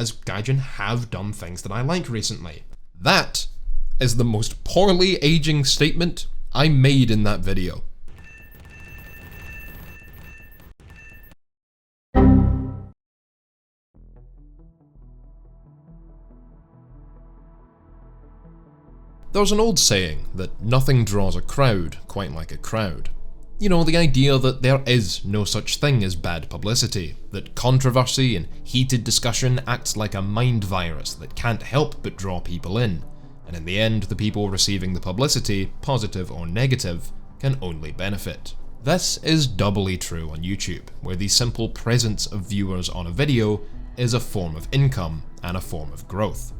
as Gaijin have done things that I like recently. That is the most poorly aging statement I made in that video. There's an old saying that nothing draws a crowd quite like a crowd. You know, the idea that there is no such thing as bad publicity, that controversy and heated discussion acts like a mind virus that can't help but draw people in, and in the end the people receiving the publicity, positive or negative, can only benefit. This is doubly true on YouTube, where the simple presence of viewers on a video is a form of income and a form of growth.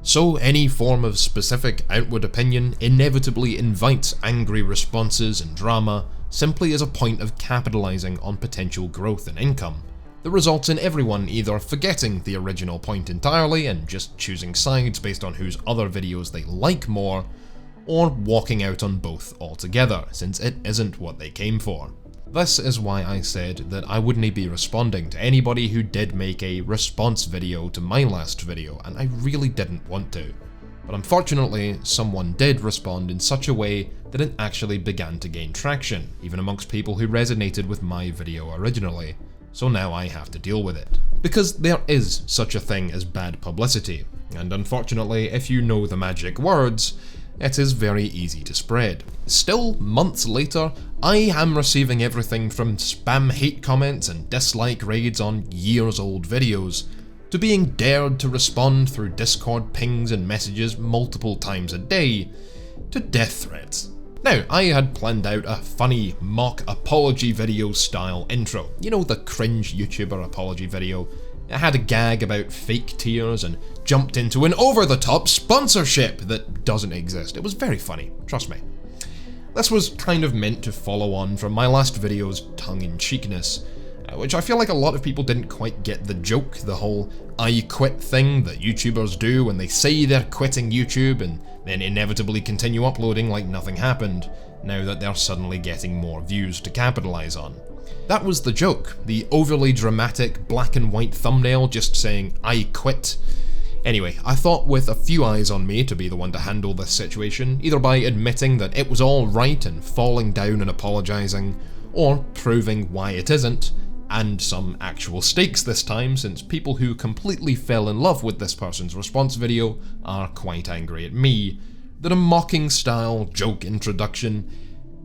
So any form of specific outward opinion inevitably invites angry responses and drama, simply as a point of capitalizing on potential growth and income, that results in everyone either forgetting the original point entirely and just choosing sides based on whose other videos they like more, or walking out on both altogether, since it isn't what they came for. This is why I said that I wouldn't be responding to anybody who did make a response video to my last video, and I really didn't want to. But unfortunately, someone did respond in such a way that it actually began to gain traction, even amongst people who resonated with my video originally. So now I have to deal with it. Because there is such a thing as bad publicity, and unfortunately, if you know the magic words, it is very easy to spread. Still, months later, I am receiving everything from spam hate comments and dislike raids on years-old videos, to being dared to respond through Discord pings and messages multiple times a day, to death threats. Now, I had planned out a funny mock apology video style intro. You know, the cringe YouTuber apology video. It had a gag about fake tears and jumped into an over-the-top sponsorship that doesn't exist. It was very funny, trust me. This was kind of meant to follow on from my last video's tongue-in-cheekness, which I feel like a lot of people didn't quite get the joke, the whole I quit thing that YouTubers do when they say they're quitting YouTube and then inevitably continue uploading like nothing happened, now that they're suddenly getting more views to capitalize on. That was the joke, the overly dramatic black and white thumbnail just saying I quit. Anyway, I thought with a few eyes on me to be the one to handle this situation, either by admitting that it was all right and falling down and apologising, or proving why it isn't, and some actual stakes this time, since people who completely fell in love with this person's response video are quite angry at me, that a mocking style joke introduction,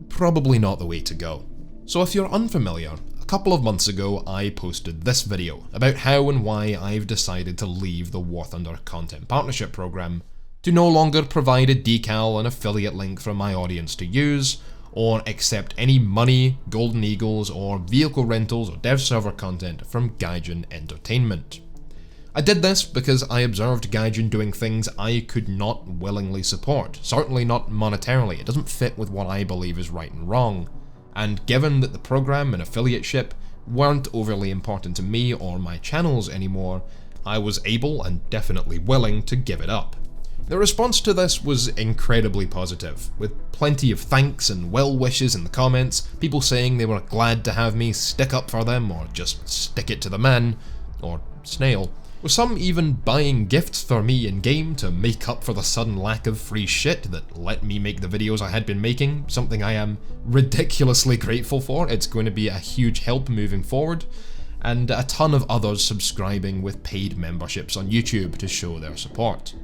probably not the way to go. So if you're unfamiliar, a couple of months ago I posted this video about how and why I've decided to leave the War Thunder Content Partnership Program, to no longer provide a decal and affiliate link for my audience to use, or accept any money, golden eagles, or vehicle rentals or dev server content from Gaijin Entertainment. I did this because I observed Gaijin doing things I could not willingly support, certainly not monetarily. It doesn't fit with what I believe is right and wrong. And given that the program and affiliateship weren't overly important to me or my channels anymore, I was able and definitely willing to give it up. The response to this was incredibly positive, with plenty of thanks and well wishes in the comments, people saying they were glad to have me stick up for them or just stick it to the man, or snail, with some even buying gifts for me in-game to make up for the sudden lack of free shit that let me make the videos I had been making, something I am ridiculously grateful for. It's going to be a huge help moving forward, and a ton of others subscribing with paid memberships on YouTube to show their support.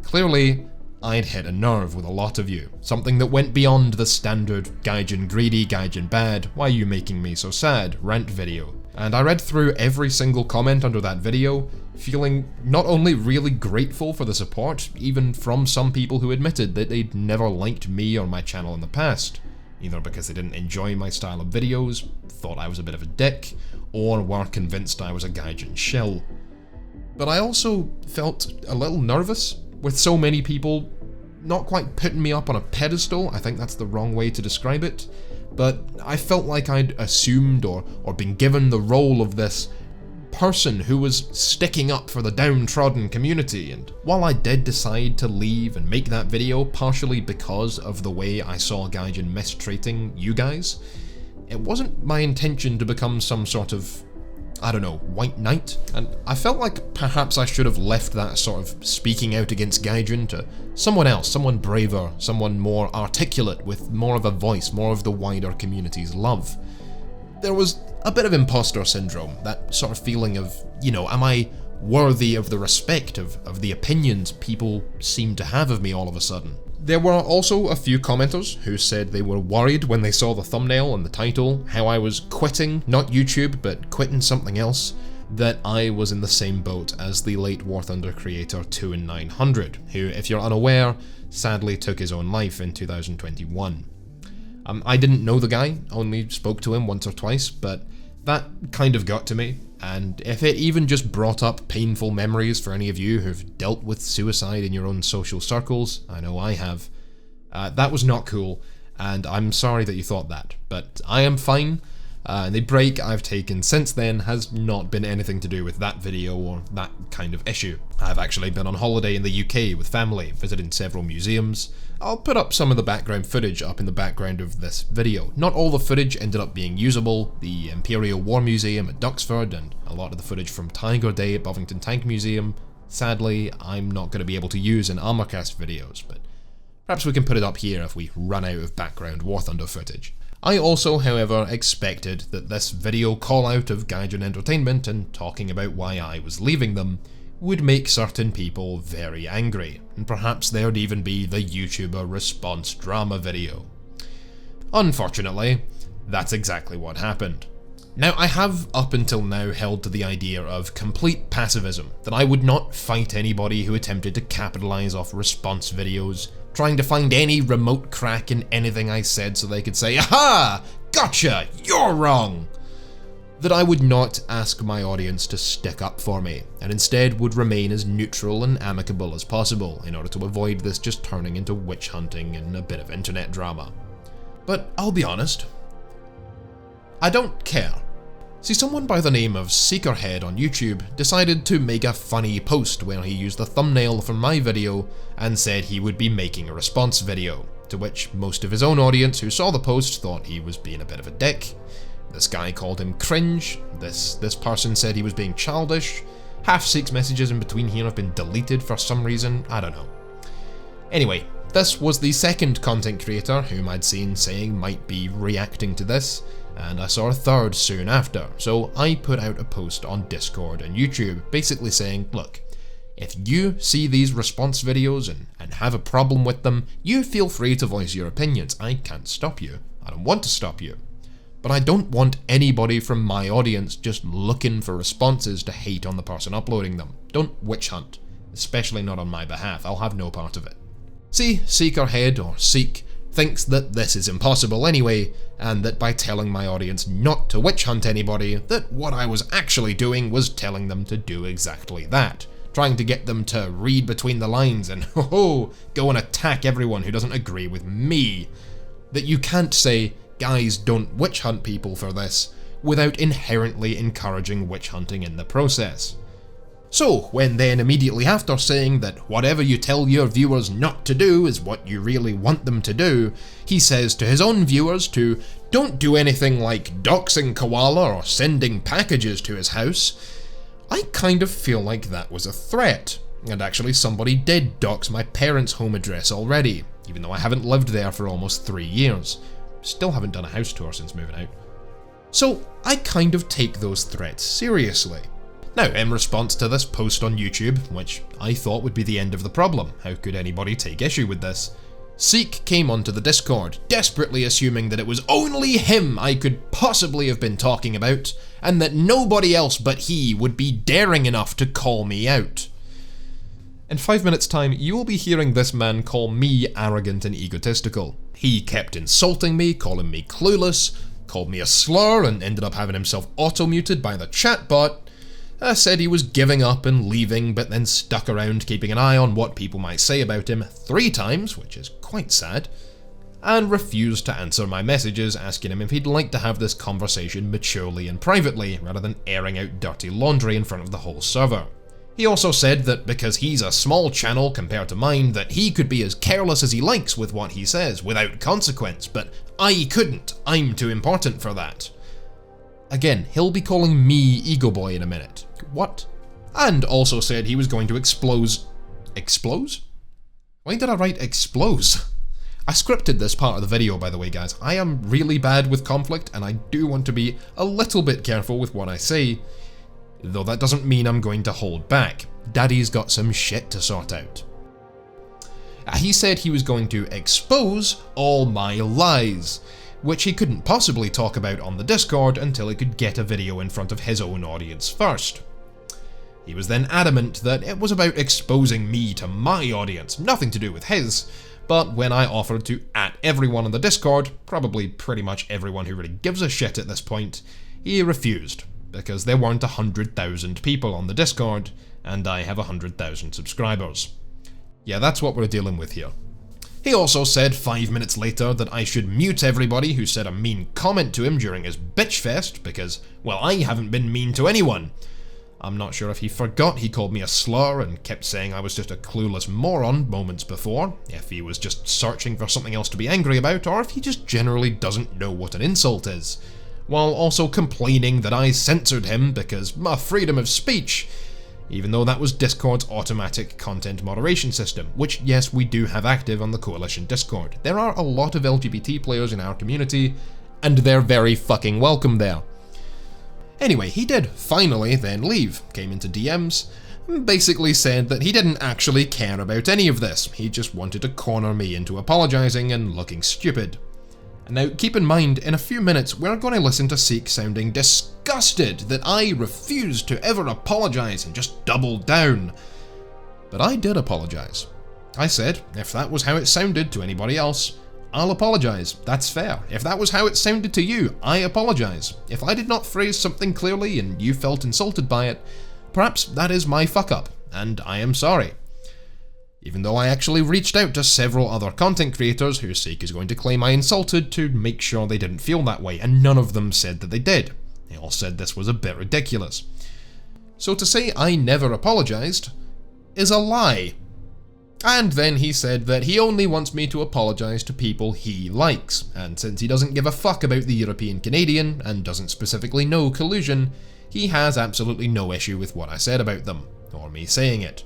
Clearly, I'd hit a nerve with a lot of you, something that went beyond the standard Gaijin greedy, Gaijin bad, why are you making me so sad rant video. And I read through every single comment under that video, feeling not only really grateful for the support, even from some people who admitted that they'd never liked me or my channel in the past, either because they didn't enjoy my style of videos, thought I was a bit of a dick, or were convinced I was a Gaijin shill. But I also felt a little nervous, with so many people not quite putting me up on a pedestal. I think that's the wrong way to describe it, but I felt like I'd assumed or been given the role of this person who was sticking up for the downtrodden community. And while I did decide to leave and make that video partially because of the way I saw Gaijin mistreating you guys, it wasn't my intention to become some sort of I don't know, white knight? And I felt like perhaps I should have left that sort of speaking out against Gaijin to someone else, someone braver, someone more articulate with more of a voice, more of the wider community's love. There was a bit of imposter syndrome, that sort of feeling of, you know, am I worthy of the respect of the opinions people seem to have of me all of a sudden? There were also a few commenters who said they were worried when they saw the thumbnail and the title, how I was quitting, not YouTube, but quitting something else, that I was in the same boat as the late War Thunder creator 2in900, who, if you're unaware, sadly took his own life in 2021. I didn't know the guy, only spoke to him once or twice, but that kind of got to me, and if it even just brought up painful memories for any of you who've dealt with suicide in your own social circles, I know I have, that was not cool, and I'm sorry that you thought that, but I am fine. The break I've taken since then has not been anything to do with that video or that kind of issue. I've actually been on holiday in the UK with family, visiting several museums. I'll put up some of the background footage up in the background of this video. Not all the footage ended up being usable. The Imperial War Museum at Duxford and a lot of the footage from Tiger Day at Bovington Tank Museum, sadly, I'm not going to be able to use in Armorcast videos, but perhaps we can put it up here if we run out of background War Thunder footage. I also, however, expected that this video call-out of Gaijin Entertainment and talking about why I was leaving them would make certain people very angry, and perhaps there'd even be the YouTuber response drama video. Unfortunately, that's exactly what happened. Now, I have up until now held to the idea of complete pacifism, that I would not fight anybody who attempted to capitalise off response videos, trying to find any remote crack in anything I said so they could say, "Aha! Gotcha! You're wrong!" That I would not ask my audience to stick up for me, and instead would remain as neutral and amicable as possible in order to avoid this just turning into witch hunting and a bit of internet drama. But I'll be honest, I don't care. See, someone by the name of Seekerhead on YouTube decided to make a funny post where he used the thumbnail from my video and said he would be making a response video, to which most of his own audience who saw the post thought he was being a bit of a dick. This guy called him cringe, this person said he was being childish, half Seek's messages in between here have been deleted for some reason, I don't know. Anyway, this was the second content creator whom I'd seen saying might be reacting to this, and I saw a third soon after, so I put out a post on Discord and YouTube basically saying, look, if you see these response videos and have a problem with them, you feel free to voice your opinions. I can't stop you. I don't want to stop you. But I don't want anybody from my audience just looking for responses to hate on the person uploading them. Don't witch hunt, especially not on my behalf. I'll have no part of it. See, Seekerhead or Seek thinks that this is impossible anyway, and that by telling my audience not to witch hunt anybody, that what I was actually doing was telling them to do exactly that. Trying to get them to read between the lines and, go and attack everyone who doesn't agree with me. That you can't say, guys, don't witch hunt people for this, without inherently encouraging witch hunting in the process. So, when then immediately after saying that whatever you tell your viewers not to do is what you really want them to do, he says to his own viewers to don't do anything like doxing Koala or sending packages to his house, I kind of feel like that was a threat. And actually somebody did dox my parents' home address already, even though I haven't lived there for almost 3 years. Still haven't done a house tour since moving out. So I kind of take those threats seriously. Now, in response to this post on YouTube, which I thought would be the end of the problem, how could anybody take issue with this? Seek came onto the Discord, desperately assuming that it was only him I could possibly have been talking about, and that nobody else but he would be daring enough to call me out. In 5 minutes' time, you will be hearing this man call me arrogant and egotistical. He kept insulting me, calling me clueless, called me a slur, and ended up having himself auto-muted by the chatbot. Said he was giving up and leaving, but then stuck around keeping an eye on what people might say about him 3 times, which is quite sad, and refused to answer my messages asking him if he'd like to have this conversation maturely and privately, rather than airing out dirty laundry in front of the whole server. He also said that because he's a small channel compared to mine, that he could be as careless as he likes with what he says, without consequence, but I couldn't. I'm too important for that. Again, he'll be calling me Ego Boy in a minute. What? And also said he was going to explose... Explose? Why did I write explose? I scripted this part of the video, by the way, guys. I am really bad with conflict, and I do want to be a little bit careful with what I say, though that doesn't mean I'm going to hold back. Daddy's got some shit to sort out. He said he was going to expose all my lies, which he couldn't possibly talk about on the Discord until he could get a video in front of his own audience first. He was then adamant that it was about exposing me to my audience, nothing to do with his, but when I offered to @everyone on the Discord, probably pretty much everyone who really gives a shit at this point, he refused, because there weren't 100,000 people on the Discord, and I have 100,000 subscribers. Yeah, that's what we're dealing with here. He also said 5 minutes later that I should mute everybody who said a mean comment to him during his bitch fest, because, well, I haven't been mean to anyone. I'm not sure if he forgot he called me a slur and kept saying I was just a clueless moron moments before, if he was just searching for something else to be angry about, or if he just generally doesn't know what an insult is, while also complaining that I censored him because my freedom of speech, even though that was Discord's automatic content moderation system, which yes, we do have active on the Coalition Discord. There are a lot of LGBT players in our community, and they're very fucking welcome there. Anyway, he did finally then leave, came into DMs, basically said that he didn't actually care about any of this, he just wanted to corner me into apologising and looking stupid. Now, keep in mind, in a few minutes we're going to listen to Seek sounding disgusted that I refused to ever apologise and just doubled down. But I did apologise. I said, if that was how it sounded to anybody else, I'll apologise, that's fair. If that was how it sounded to you, I apologise. If I did not phrase something clearly and you felt insulted by it, perhaps that is my fuck up, and I am sorry. Even though I actually reached out to several other content creators who Seek is going to claim I insulted to make sure they didn't feel that way, and none of them said that they did. They all said this was a bit ridiculous. So to say I never apologised is a lie. And then he said that he only wants me to apologise to people he likes, and since he doesn't give a fuck about the European Canadian, and doesn't specifically know collusion, he has absolutely no issue with what I said about them, or me saying it.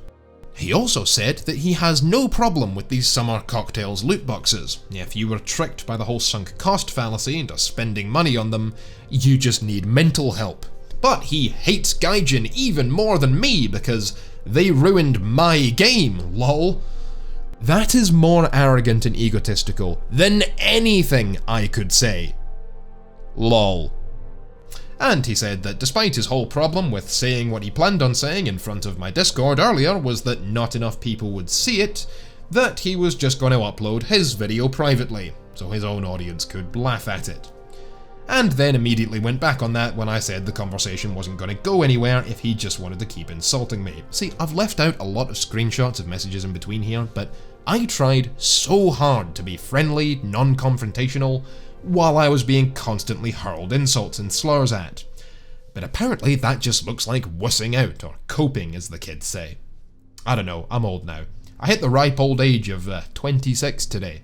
He also said that he has no problem with these summer cocktails loot boxes. If you were tricked by the whole sunk cost fallacy into spending money on them, you just need mental help. But he hates Gaijin even more than me because they ruined my game, lol. That is more arrogant and egotistical than anything I could say. Lol. And he said that despite his whole problem with saying what he planned on saying in front of my Discord earlier was that not enough people would see it, that he was just going to upload his video privately, so his own audience could laugh at it. And then immediately went back on that when I said the conversation wasn't going to go anywhere if he just wanted to keep insulting me. See, I've left out a lot of screenshots of messages in between here, but I tried so hard to be friendly, non-confrontational, while I was being constantly hurled insults and slurs at. But apparently that just looks like wussing out, or coping as the kids say. I don't know, I'm old now. I hit the ripe old age of 26 today.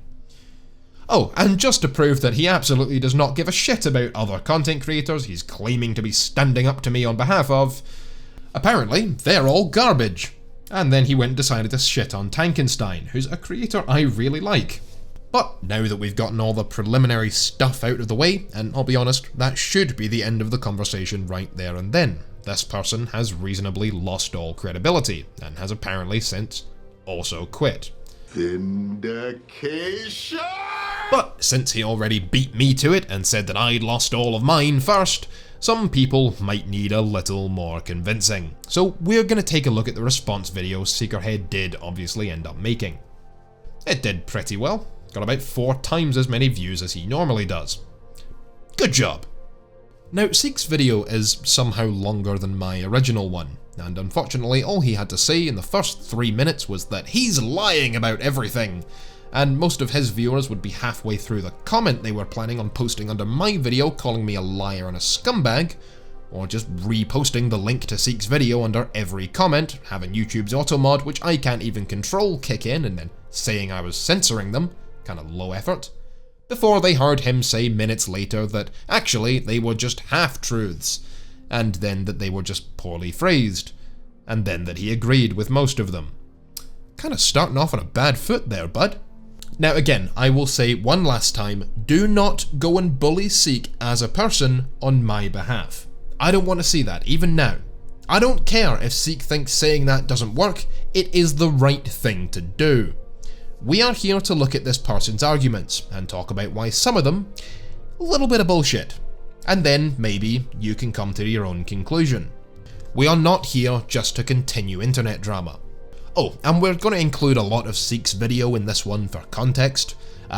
Oh, and just to prove that he absolutely does not give a shit about other content creators he's claiming to be standing up to me on behalf of, apparently they're all garbage. And then he went and decided to shit on Tankenstein, who's a creator I really like. But now that we've gotten all the preliminary stuff out of the way, and I'll be honest, that should be the end of the conversation right there and then. This person has reasonably lost all credibility, and has apparently since also quit. Vindication! But since he already beat me to it and said that I'd lost all of mine first, some people might need a little more convincing. So we're going to take a look at the response video Seekerhead did obviously end up making. It did pretty well, got about 4 times as many views as he normally does. Good job! Now Seek's video is somehow longer than my original one, and unfortunately all he had to say in the first 3 minutes was that he's lying about everything, and most of his viewers would be halfway through the comment they were planning on posting under my video calling me a liar and a scumbag, or just reposting the link to Seek's video under every comment, having YouTube's auto mod, which I can't even control, kick in, and then saying I was censoring them, kind of low effort. before they heard him say minutes later that actually they were just half-truths, and then that they were just poorly phrased, and then that he agreed with most of them. Kinda starting off on a bad foot there, bud. Now again, I will say one last time, do not go and bully Seek as a person on my behalf. I don't want to see that, even now. I don't care if Seek thinks saying that doesn't work, it is the right thing to do. We are here to look at this person's arguments, and talk about why some of them, a little bit of bullshit. And then, maybe, you can come to your own conclusion. We are not here just to continue internet drama. Oh, and we're going to include a lot of Seek's video in this one for context.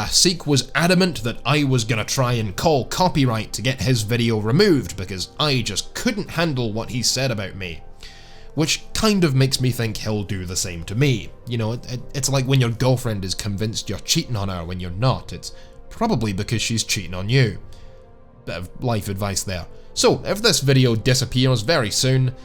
Seek was adamant that I was going to try and call copyright to get his video removed because I just couldn't handle what he said about me. Which kind of makes me think he'll do the same to me. You know, it's like when your girlfriend is convinced you're cheating on her when you're not. It's probably because she's cheating on you. Bit of life advice there. So, if this video disappears very soon,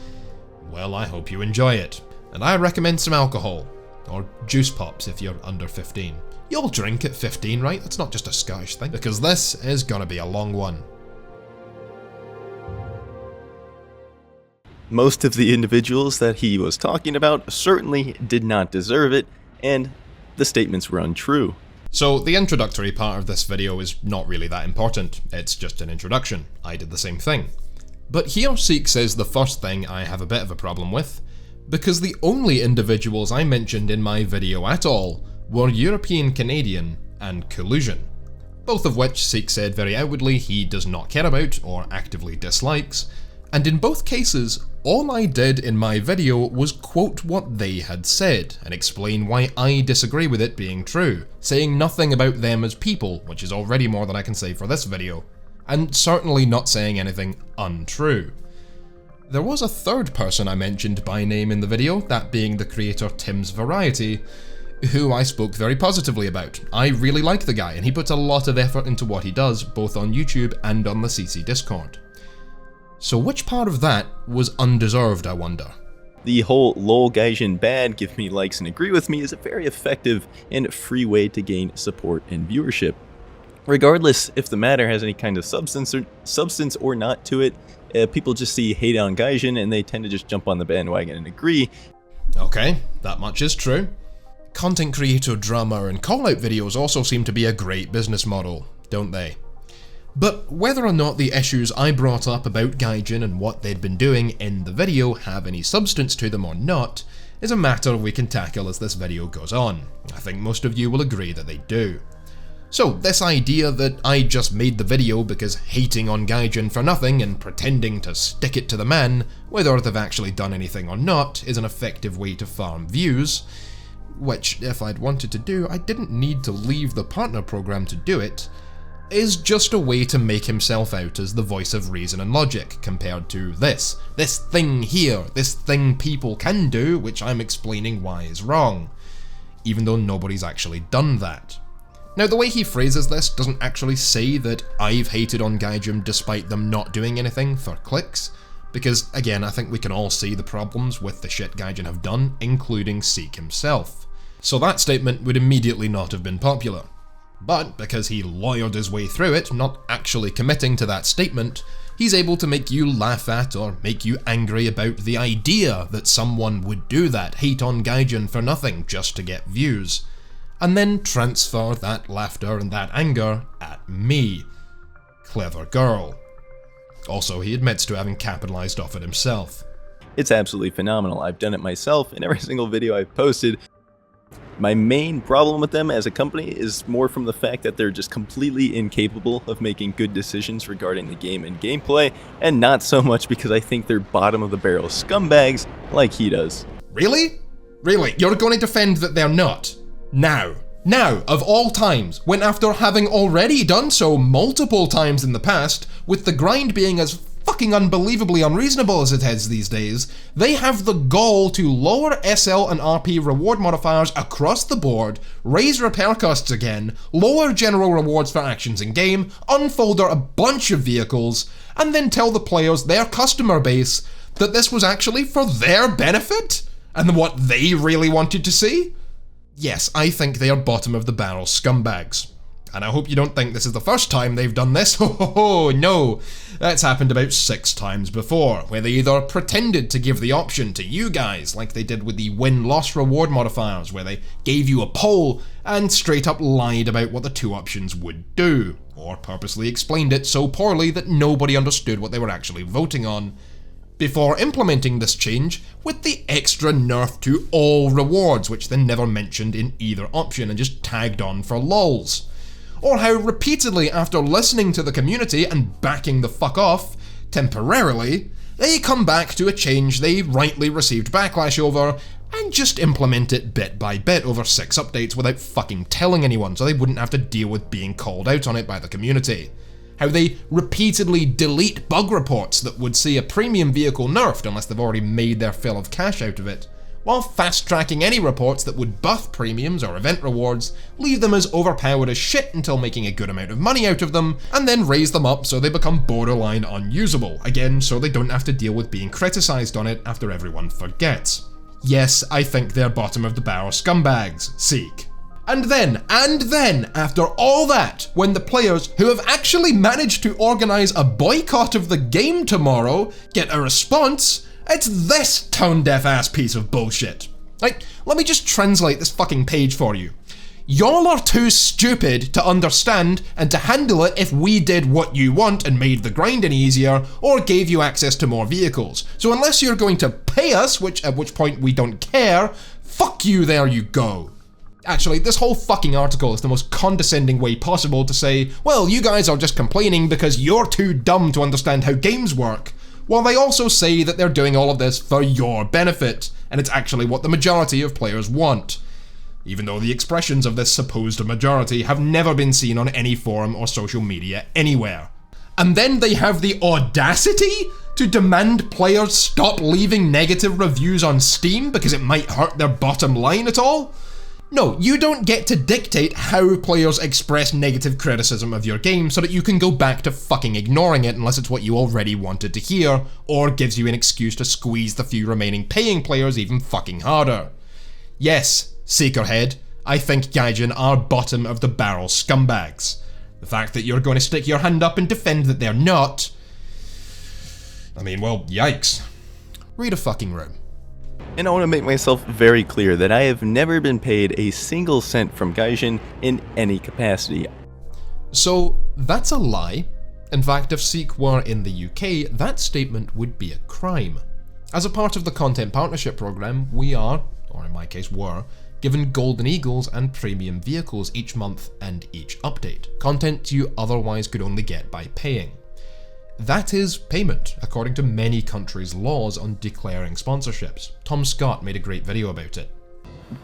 well, I hope you enjoy it. And I recommend some alcohol, or juice pops if you're under 15. You'll drink at 15, right? That's not just a Scottish thing, because this is gonna be a long one. Most of the individuals that he was talking about certainly did not deserve it, and the statements were untrue. So the introductory part of this video is not really that important, it's just an introduction. I did the same thing. But here Seek says the first thing I have a bit of a problem with, because the only individuals I mentioned in my video at all were European Canadian and collusion, both of which Seek said very outwardly he does not care about or actively dislikes, and in both cases, all I did in my video was quote what they had said and explain why I disagree with it being true, saying nothing about them as people, which is already more than I can say for this video, and certainly not saying anything untrue. There was a third person I mentioned by name in the video, that being the creator Tim's Variety, who I spoke very positively about. I really like the guy, and he puts a lot of effort into what he does, both on YouTube and on the CC Discord. So which part of that was undeserved, I wonder? The whole lol Gaijin bad, give me likes and agree with me is a very effective and free way to gain support and viewership. Regardless if the matter has any kind of substance or not to it, people just see hate on Gaijin and they tend to just jump on the bandwagon and agree. Okay, that much is true. Content creator drama and call-out videos also seem to be a great business model, don't they? But whether or not the issues I brought up about Gaijin and what they'd been doing in the video have any substance to them or not, is a matter we can tackle as this video goes on. I think most of you will agree that they do. So this idea that I just made the video because hating on Gaijin for nothing and pretending to stick it to the man, whether they've actually done anything or not, is an effective way to farm views, which if I'd wanted to do, I didn't need to leave the partner program to do it, is just a way to make himself out as the voice of reason and logic compared to this thing here, this thing people can do, which I'm explaining why is wrong, even though nobody's actually done that. Now the way he phrases this doesn't actually say that I've hated on Gaijin despite them not doing anything for clicks, because again I think we can all see the problems with the shit Gaijin have done, including Seek himself. So that statement would immediately not have been popular. But because he lawyered his way through it, not actually committing to that statement, he's able to make you laugh at or make you angry about the idea that someone would do that, hate on Gaijin for nothing just to get views, and then transfer that laughter and that anger at me. Clever girl. Also, he admits to having capitalized off it himself. It's absolutely phenomenal. I've done it myself in every single video I've posted. My main problem with them as a company is more from the fact that they're just completely incapable of making good decisions regarding the game and gameplay, and not so much because I think they're bottom of the barrel scumbags like he does. Really? Really? You're going to defend that they're not? Now, of all times, when after having already done so multiple times in the past, with the grind being as fucking unbelievably unreasonable as it is these days, they have the gall to lower SL and RP reward modifiers across the board, raise repair costs again, lower general rewards for actions in game, unfolder a bunch of vehicles, and then tell the players, their customer base, that this was actually for their benefit? And what they really wanted to see? Yes, I think they are bottom of the barrel scumbags. and I hope you don't think this is the first time they've done this. Ho, no. That's happened about 6 times before, where they either pretended to give the option to you guys, like they did with the win-loss reward modifiers, where they gave you a poll and straight up lied about what the 2 options would do, or purposely explained it so poorly that nobody understood what they were actually voting on, before implementing this change with the extra nerf to all rewards, which they never mentioned in either option and just tagged on for lols. Or how repeatedly, after listening to the community and backing the fuck off, temporarily, they come back to a change they rightly received backlash over and just implement it bit by bit over 6 updates without fucking telling anyone, so they wouldn't have to deal with being called out on it by the community. How they repeatedly delete bug reports that would see a premium vehicle nerfed unless they've already made their fill of cash out of it, while fast-tracking any reports that would buff premiums or event rewards, leave them as overpowered as shit until making a good amount of money out of them, and then raise them up so they become borderline unusable, again so they don't have to deal with being criticised on it after everyone forgets. Yes, I think they're bottom of the barrel scumbags, Seek. And then, after all that, when the players who have actually managed to organise a boycott of the game tomorrow get a response, it's this tone-deaf ass piece of bullshit. Like, let me just translate this fucking page for you. Y'all are too stupid to understand and to handle it if we did what you want and made the grinding easier or gave you access to more vehicles. So unless you're going to pay us, at which point we don't care, fuck you, there you go. Actually, this whole fucking article is the most condescending way possible to say, well, you guys are just complaining because you're too dumb to understand how games work, while they also say that they're doing all of this for your benefit, and it's actually what the majority of players want. Even though the expressions of this supposed majority have never been seen on any forum or social media anywhere. And then they have the audacity to demand players stop leaving negative reviews on Steam because it might hurt their bottom line at all? No, you don't get to dictate how players express negative criticism of your game so that you can go back to fucking ignoring it unless it's what you already wanted to hear, or gives you an excuse to squeeze the few remaining paying players even fucking harder. Yes, Seekerhead, I think Gaijin are bottom of the barrel scumbags. The fact that you're going to stick your hand up and defend that they're not, I mean, well, yikes. Read a fucking room. And I want to make myself very clear that I have never been paid a single cent from Gaijin in any capacity. So, that's a lie. In fact, if Seek were in the UK, that statement would be a crime. As a part of the Content Partnership Programme, we are, or in my case were, given Golden Eagles and premium vehicles each month and each update, content you otherwise could only get by paying. That is payment, according to many countries' laws on declaring sponsorships. Tom Scott made a great video about it.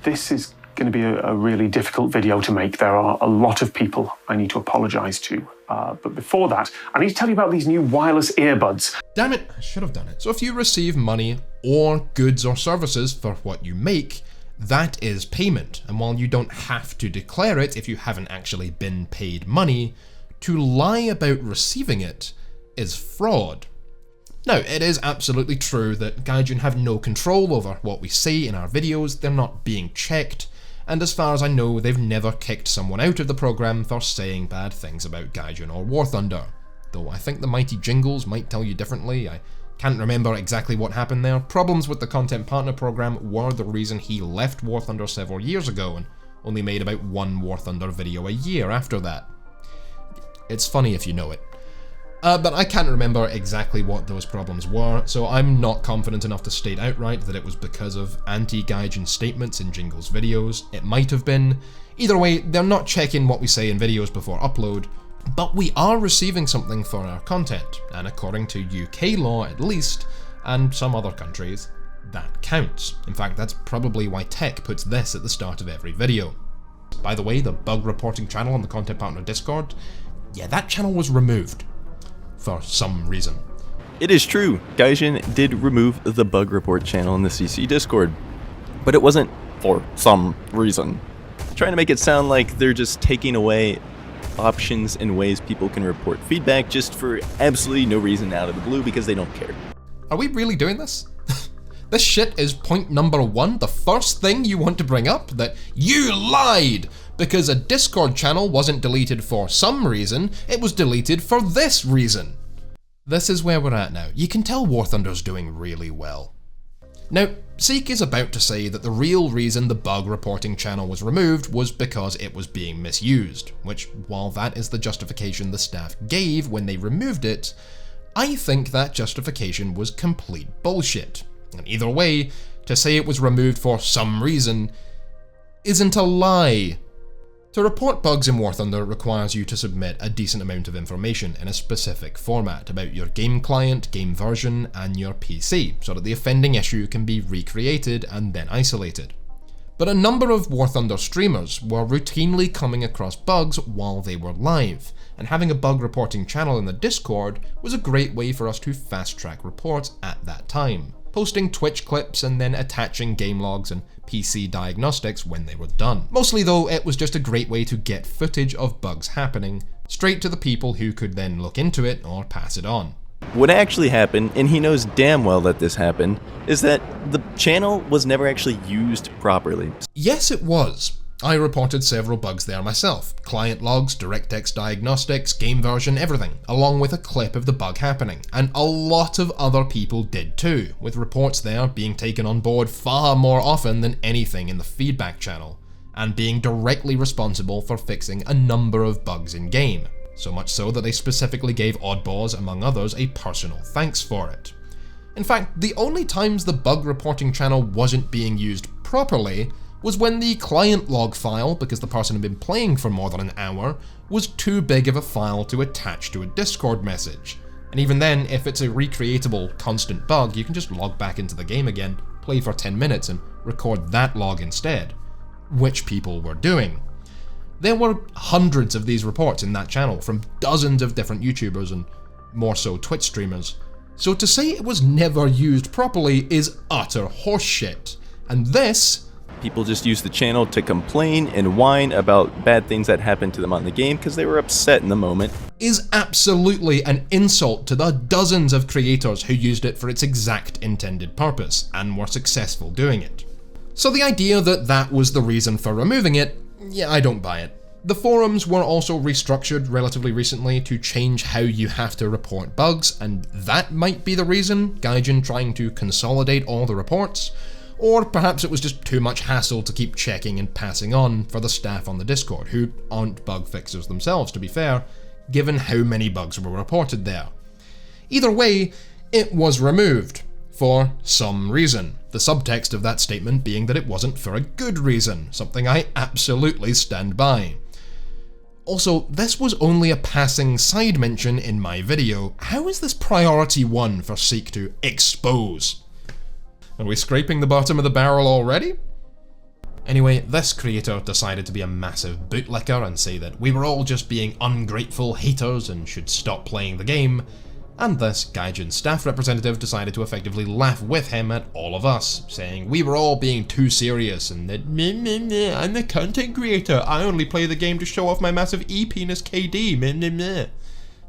This is going to be a really difficult video to make. There are a lot of people I need to apologise to. But before that, I need to tell you about these new wireless earbuds. Damn it, I should have done it. So if you receive money or goods or services for what you make, that is payment. And while you don't have to declare it if you haven't actually been paid money, to lie about receiving it is fraud. Now, it is absolutely true that Gaijin have no control over what we say in our videos, they're not being checked, and as far as I know, they've never kicked someone out of the program for saying bad things about Gaijin or War Thunder. Though I think the mighty Jingles might tell you differently. I can't remember exactly what happened there. Problems with the Content Partner program were the reason he left War Thunder several years ago and only made about 1 War Thunder video a year after that. It's funny if you know it. But I can't remember exactly what those problems were, so I'm not confident enough to state outright that it was because of anti-Gaijin statements in Jingle's videos. It might have been. Either way, they're not checking what we say in videos before upload, but we are receiving something for our content, and according to UK law at least, and some other countries, that counts. In fact, that's probably why Tech puts this at the start of every video. By the way, the bug reporting channel on the Content Partner Discord, yeah, that channel was removed. For some reason. It is true, Gaijin did remove the bug report channel in the CC Discord, but it wasn't for some reason. Trying to make it sound like they're just taking away options and ways people can report feedback just for absolutely no reason out of the blue because they don't care. Are we really doing this? This shit is point number 1, the first thing you want to bring up, that you lied, Because a Discord channel wasn't deleted for some reason, it was deleted for this reason. This is where we're at now. You can tell War Thunder's doing really well. Now, Seek is about to say that the real reason the bug reporting channel was removed was because it was being misused, which, while that is the justification the staff gave when they removed it, I think that justification was complete bullshit. And either way, to say it was removed for some reason isn't a lie. To report bugs in War Thunder requires you to submit a decent amount of information in a specific format about your game client, game version, and your PC, so that the offending issue can be recreated and then isolated. But a number of War Thunder streamers were routinely coming across bugs while they were live, and having a bug reporting channel in the Discord was a great way for us to fast-track reports at that time, posting Twitch clips and then attaching game logs and PC diagnostics when they were done. Mostly though, it was just a great way to get footage of bugs happening, straight to the people who could then look into it or pass it on. What actually happened, and he knows damn well that this happened, is that the channel was never actually used properly. Yes, it was. I reported several bugs there myself. Client logs, DirectX diagnostics, game version, everything, along with a clip of the bug happening. And a lot of other people did too, with reports there being taken on board far more often than anything in the feedback channel, and being directly responsible for fixing a number of bugs in game. So much so that they specifically gave Oddballs, among others, a personal thanks for it. In fact, the only times the bug reporting channel wasn't being used properly was when the client log file, because the person had been playing for more than an hour, was too big of a file to attach to a Discord message. And even then, if it's a recreatable constant bug, you can just log back into the game again, play for 10 minutes and record that log instead, which people were doing. There were hundreds of these reports in that channel from dozens of different YouTubers and more so Twitch streamers. So to say it was never used properly is utter horseshit. And this... People just used the channel to complain and whine about bad things that happened to them on the game because they were upset in the moment. Is absolutely an insult to the dozens of creators who used it for its exact intended purpose and were successful doing it. So the idea that that was the reason for removing it, yeah, I don't buy it. The forums were also restructured relatively recently to change how you have to report bugs, and that might be the reason, Gaijin trying to consolidate all the reports. Or perhaps it was just too much hassle to keep checking and passing on for the staff on the Discord, who aren't bug fixers themselves, to be fair, given how many bugs were reported there. Either way, it was removed, for some reason. The subtext of that statement being that it wasn't for a good reason, something I absolutely stand by. Also, this was only a passing side mention in my video. How is this priority 1 for Seek to expose? Are we scraping the bottom of the barrel already? Anyway, this creator decided to be a massive bootlicker and say that we were all just being ungrateful haters and should stop playing the game, and this Gaijin staff representative decided to effectively laugh with him at all of us, saying we were all being too serious and that meh, I'm a content creator, I only play the game to show off my massive E-penis KD, meh.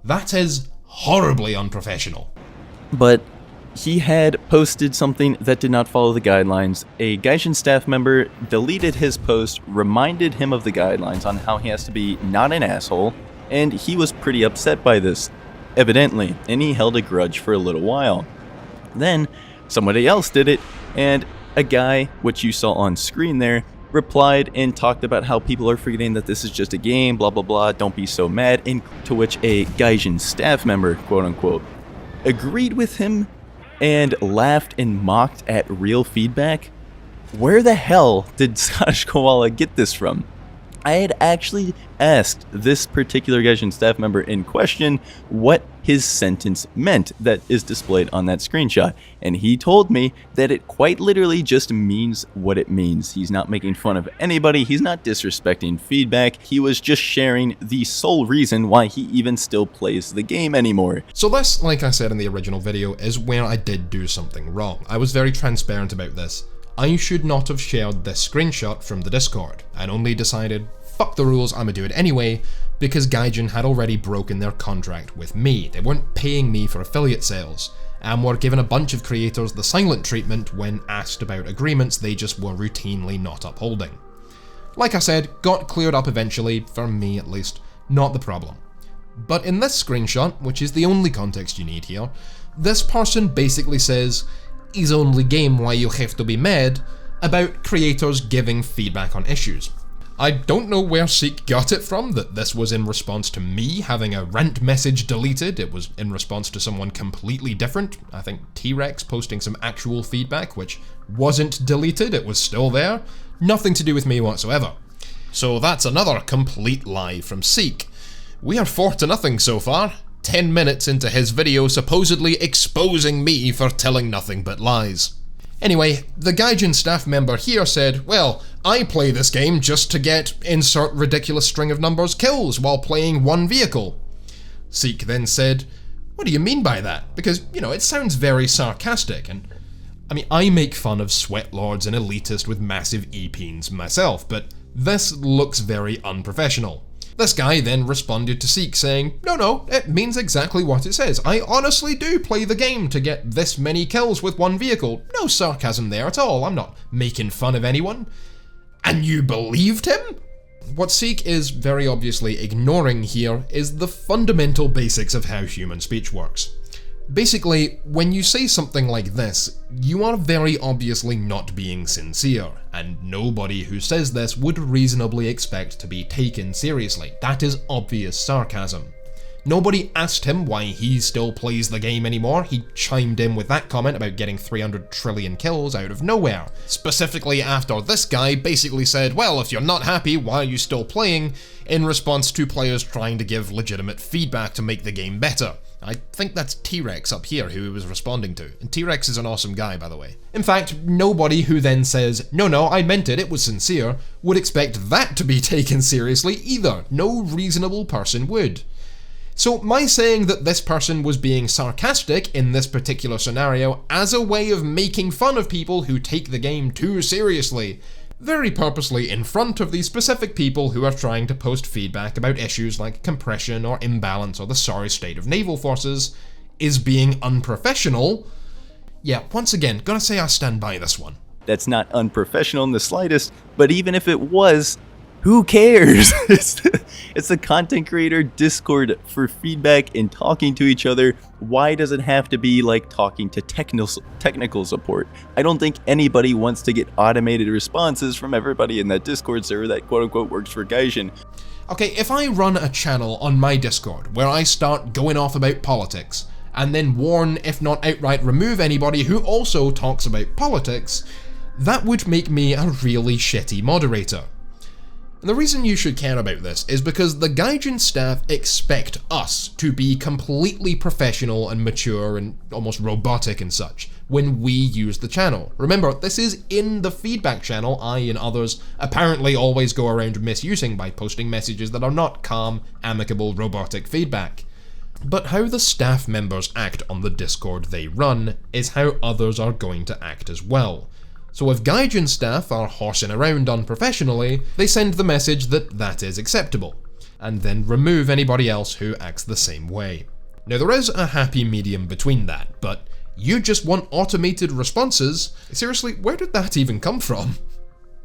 That is horribly unprofessional. But he had posted something that did not follow the guidelines. A Gaijin staff member deleted his post, reminded him of the guidelines on how he has to be not an asshole, and he was pretty upset by this, evidently, and he held a grudge for a little while. Then, somebody else did it, and a guy, which you saw on screen there, replied and talked about how people are forgetting that this is just a game, blah blah blah, don't be so mad, and to which a Gaijin staff member, quote unquote, agreed with him and laughed and mocked at real feedback. Where the hell did Scottish Koala get this from? I had actually asked this particular Gaijin staff member in question what his sentence meant that is displayed on that screenshot, and he told me that it quite literally just means what it means. He's not making fun of anybody, he's not disrespecting feedback, he was just sharing the sole reason why he even still plays the game anymore. So this, like I said in the original video, is where I did do something wrong. I was very transparent about this. I should not have shared this screenshot from the Discord, and only decided, fuck the rules, I'ma do it anyway, because Gaijin had already broken their contract with me. They weren't paying me for affiliate sales, and were giving a bunch of creators the silent treatment when asked about agreements they just were routinely not upholding. Like I said, got cleared up eventually, for me at least, not the problem. But in this screenshot, which is the only context you need here, this person basically says, "Is only game why you have to be mad," about creators giving feedback on issues. I don't know where Seek got it from, that this was in response to me having a rant message deleted. It was in response to someone completely different. I think T-Rex posting some actual feedback, which wasn't deleted, it was still there. Nothing to do with me whatsoever. So that's another complete lie from Seek. We are 4-0 so far, 10 minutes into his video supposedly exposing me for telling nothing but lies. Anyway, the Gaijin staff member here said, "Well, I play this game just to get insert ridiculous string of numbers kills while playing one vehicle." Seek then said, "What do you mean by that? Because, it sounds very sarcastic, and I make fun of sweatlords and elitists with massive EPs myself, but this looks very unprofessional." This guy then responded to Seek saying, No, it means exactly what it says. I honestly do play the game to get this many kills with one vehicle. No sarcasm there at all, I'm not making fun of anyone." And you believed him? What Seek is very obviously ignoring here is the fundamental basics of how human speech works. Basically, when you say something like this, you are very obviously not being sincere, and nobody who says this would reasonably expect to be taken seriously. That is obvious sarcasm. Nobody asked him why he still plays the game anymore. He chimed in with that comment about getting 300 trillion kills out of nowhere. Specifically after this guy basically said, "Well, if you're not happy, why are you still playing?" in response to players trying to give legitimate feedback to make the game better. I think that's T-Rex up here who he was responding to, and T-Rex is an awesome guy, by the way. In fact, nobody who then says, no, I meant it was sincere, would expect that to be taken seriously either. No reasonable person would. So my saying that this person was being sarcastic in this particular scenario as a way of making fun of people who take the game too seriously, very purposely in front of the specific people who are trying to post feedback about issues like compression or imbalance or the sorry state of naval forces, is being unprofessional. Yeah, once again, gotta say I stand by this one. That's not unprofessional in the slightest, but even if it was, who cares? It's the content creator Discord for feedback and talking to each other. Why does it have to be like talking to technical support? I don't think anybody wants to get automated responses from everybody in that Discord server that quote-unquote works for Gaijin. Okay, if I run a channel on my Discord where I start going off about politics, and then warn, if not outright remove anybody who also talks about politics, that would make me a really shitty moderator. And the reason you should care about this is because the Gaijin staff expect us to be completely professional and mature and almost robotic and such when we use the channel. Remember, this is in the feedback channel I and others apparently always go around misusing by posting messages that are not calm, amicable, robotic feedback. But how the staff members act on the Discord they run is how others are going to act as well. So if Gaijin staff are horsing around unprofessionally, they send the message that that is acceptable, and then remove anybody else who acts the same way. Now there is a happy medium between that, but you just want automated responses? Seriously, where did that even come from?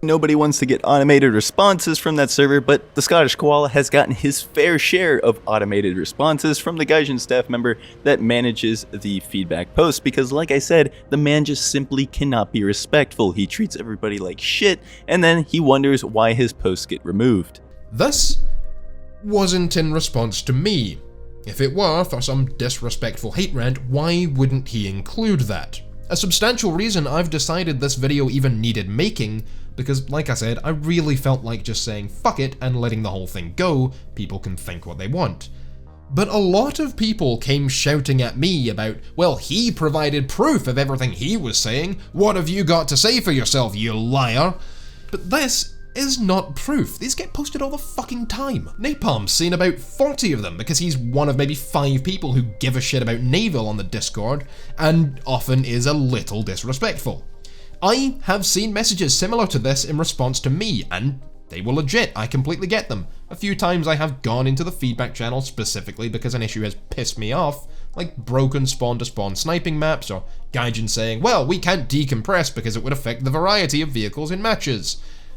Nobody wants to get automated responses from that server, but the Scottish Koala has gotten his fair share of automated responses from the Gaijin staff member that manages the feedback posts, because like I said, the man just simply cannot be respectful. He treats everybody like shit, and then he wonders why his posts get removed. This wasn't in response to me. If it were for some disrespectful hate rant, why wouldn't he include that? A substantial reason I've decided this video even needed making, because like I said, I really felt like just saying fuck it and letting the whole thing go. People can think what they want. But a lot of people came shouting at me about, well, he provided proof of everything he was saying. What have you got to say for yourself, you liar? But this is not proof. These get posted all the fucking time. Napalm's seen about 40 of them because he's one of maybe 5 people who give a shit about naval on the Discord, and often is a little disrespectful. I have seen messages similar to this in response to me, and they were legit. I completely get them. A few times I have gone into the feedback channel specifically because an issue has pissed me off, like broken spawn-to-spawn sniping maps, or Gaijin saying, well, we can't decompress because it would affect the variety of vehicles in matches.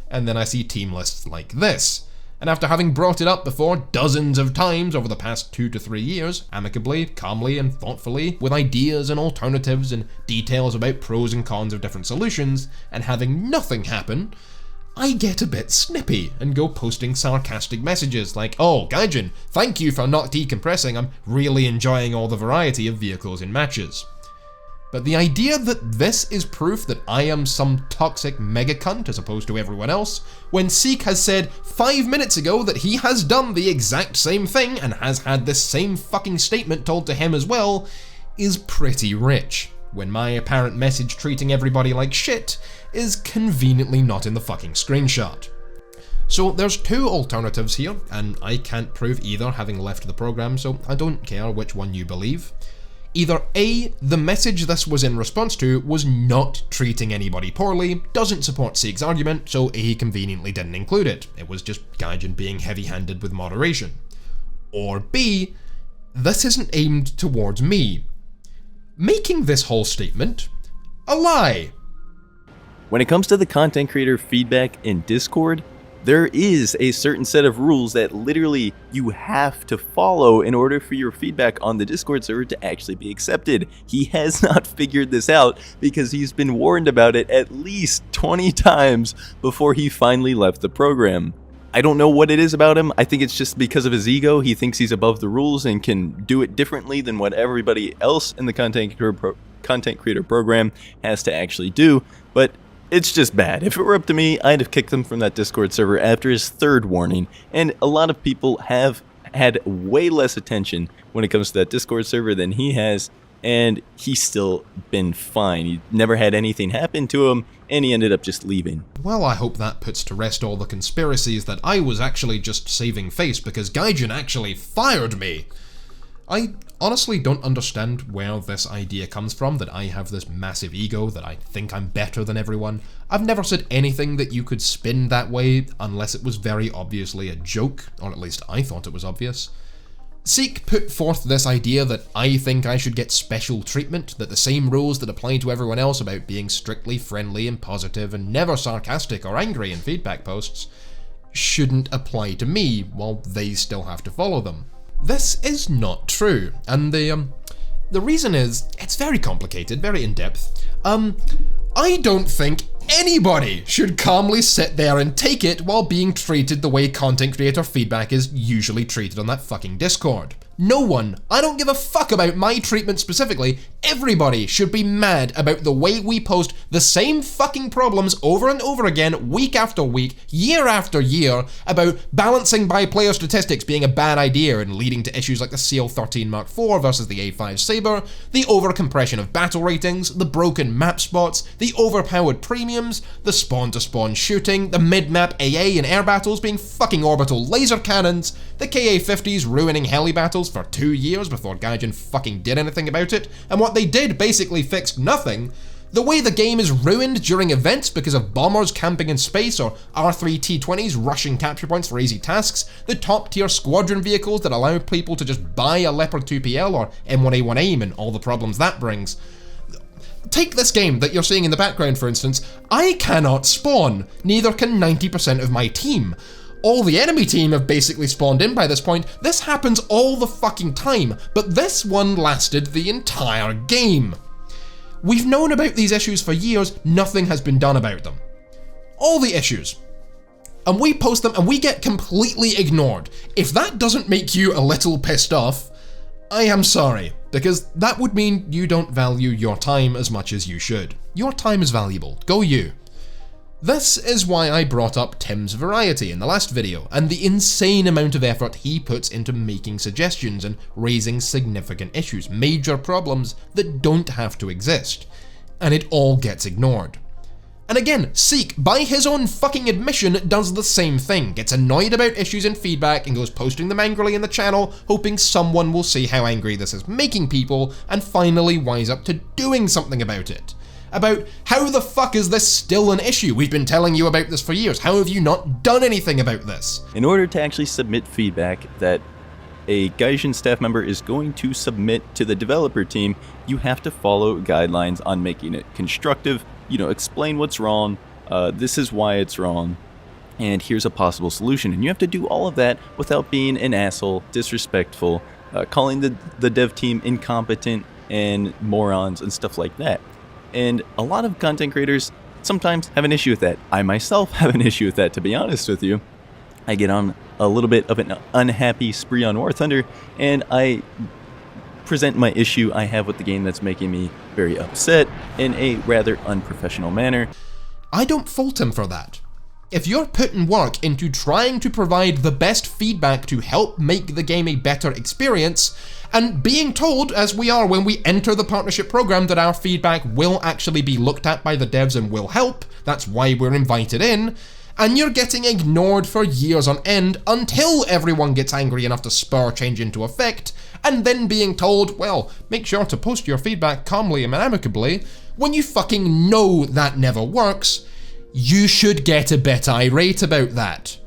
and then I see team lists like this. And after having brought it up before dozens of times over the past 2 to 3 years, amicably, calmly, and thoughtfully, with ideas and alternatives and details about pros and cons of different solutions, and having nothing happen, I get a bit snippy and go posting sarcastic messages like, "Oh, Gaijin, thank you for not decompressing, I'm really enjoying all the variety of vehicles in matches." But the idea that this is proof that I am some toxic mega cunt as opposed to everyone else, when Seek has said 5 minutes ago that he has done the exact same thing and has had this same fucking statement told to him as well, is pretty rich, when my apparent message treating everybody like shit is conveniently not in the fucking screenshot. So there's 2 alternatives here, and I can't prove either having left the program, so I don't care which one you believe. Either A, the message this was in response to was not treating anybody poorly, doesn't support Seek's argument, so he conveniently didn't include it. It was just Gaijin being heavy-handed with moderation. Or B, this isn't aimed towards me, making this whole statement a lie. When it comes to the content creator feedback in Discord, there is a certain set of rules that literally you have to follow in order for your feedback on the Discord server to actually be accepted. He has not figured this out because he's been warned about it at least 20 times before he finally left the program. I don't know what it is about him. I think it's just because of his ego. He thinks he's above the rules and can do it differently than what everybody else in the content creator program has to actually do. But it's just bad. If it were up to me, I'd have kicked him from that Discord server after his 3rd warning, and a lot of people have had way less attention when it comes to that Discord server than he has, and he's still been fine. He never had anything happen to him, and he ended up just leaving. Well, I hope that puts to rest all the conspiracies that I was actually just saving face because Gaijin actually fired me. I honestly don't understand where this idea comes from, that I have this massive ego, that I think I'm better than everyone. I've never said anything that you could spin that way, unless it was very obviously a joke, or at least I thought it was obvious. Seek put forth this idea that I think I should get special treatment, that the same rules that apply to everyone else about being strictly friendly and positive and never sarcastic or angry in feedback posts shouldn't apply to me, while they still have to follow them. This is not true, and the reason is, it's very complicated, very in-depth. I don't think anybody should calmly sit there and take it while being treated the way content creator feedback is usually treated on that fucking Discord. No one, I don't give a fuck about my treatment specifically, everybody should be mad about the way we post the same fucking problems over and over again, week after week, year after year, about balancing by player statistics being a bad idea and leading to issues like the CL13 Mark IV versus the A5 Sabre, the overcompression of battle ratings, the broken map spots, the overpowered premiums, the spawn-to-spawn shooting, the mid-map AA and air battles being fucking orbital laser cannons, the KA-50s ruining heli battles for 2 years before Gaijin fucking did anything about it, and what they did basically fixed nothing, the way the game is ruined during events because of bombers camping in space or R3T20s rushing capture points for easy tasks, the top tier squadron vehicles that allow people to just buy a Leopard 2PL or M1A1 AIM and all the problems that brings. Take this game that you're seeing in the background, for instance. I cannot spawn, neither can 90% of my team. All the enemy team have basically spawned in by this point. This happens all the fucking time, but this one lasted the entire game. We've known about these issues for years, nothing has been done about them. All the issues. And we post them and we get completely ignored. If that doesn't make you a little pissed off, I am sorry, because that would mean you don't value your time as much as you should. Your time is valuable. Go you. This is why I brought up Tim's variety in the last video, and the insane amount of effort he puts into making suggestions and raising significant issues, major problems that don't have to exist. And it all gets ignored. And again, Seek, by his own fucking admission, does the same thing, gets annoyed about issues in feedback and goes posting them angrily in the channel, hoping someone will see how angry this is making people and finally wise up to doing something about it. About how the fuck is this still an issue? We've been telling you about this for years. How have you not done anything about this? In order to actually submit feedback that a Gaijin staff member is going to submit to the developer team, you have to follow guidelines on making it constructive. Explain what's wrong, this is why it's wrong, and here's a possible solution. And you have to do all of that without being an asshole, disrespectful, calling the dev team incompetent and morons and stuff like that. And a lot of content creators sometimes have an issue with that. I myself have an issue with that, to be honest with you. I get on a little bit of an unhappy spree on War Thunder, and I present my issue I have with the game that's making me very upset in a rather unprofessional manner. I don't fault him for that. If you're putting work into trying to provide the best feedback to help make the game a better experience, and being told, as we are when we enter the partnership program, that our feedback will actually be looked at by the devs and will help, that's why we're invited in, and you're getting ignored for years on end until everyone gets angry enough to spur change into effect, and then being told, well, make sure to post your feedback calmly and amicably, when you fucking know that never works, you should get a bit irate about that.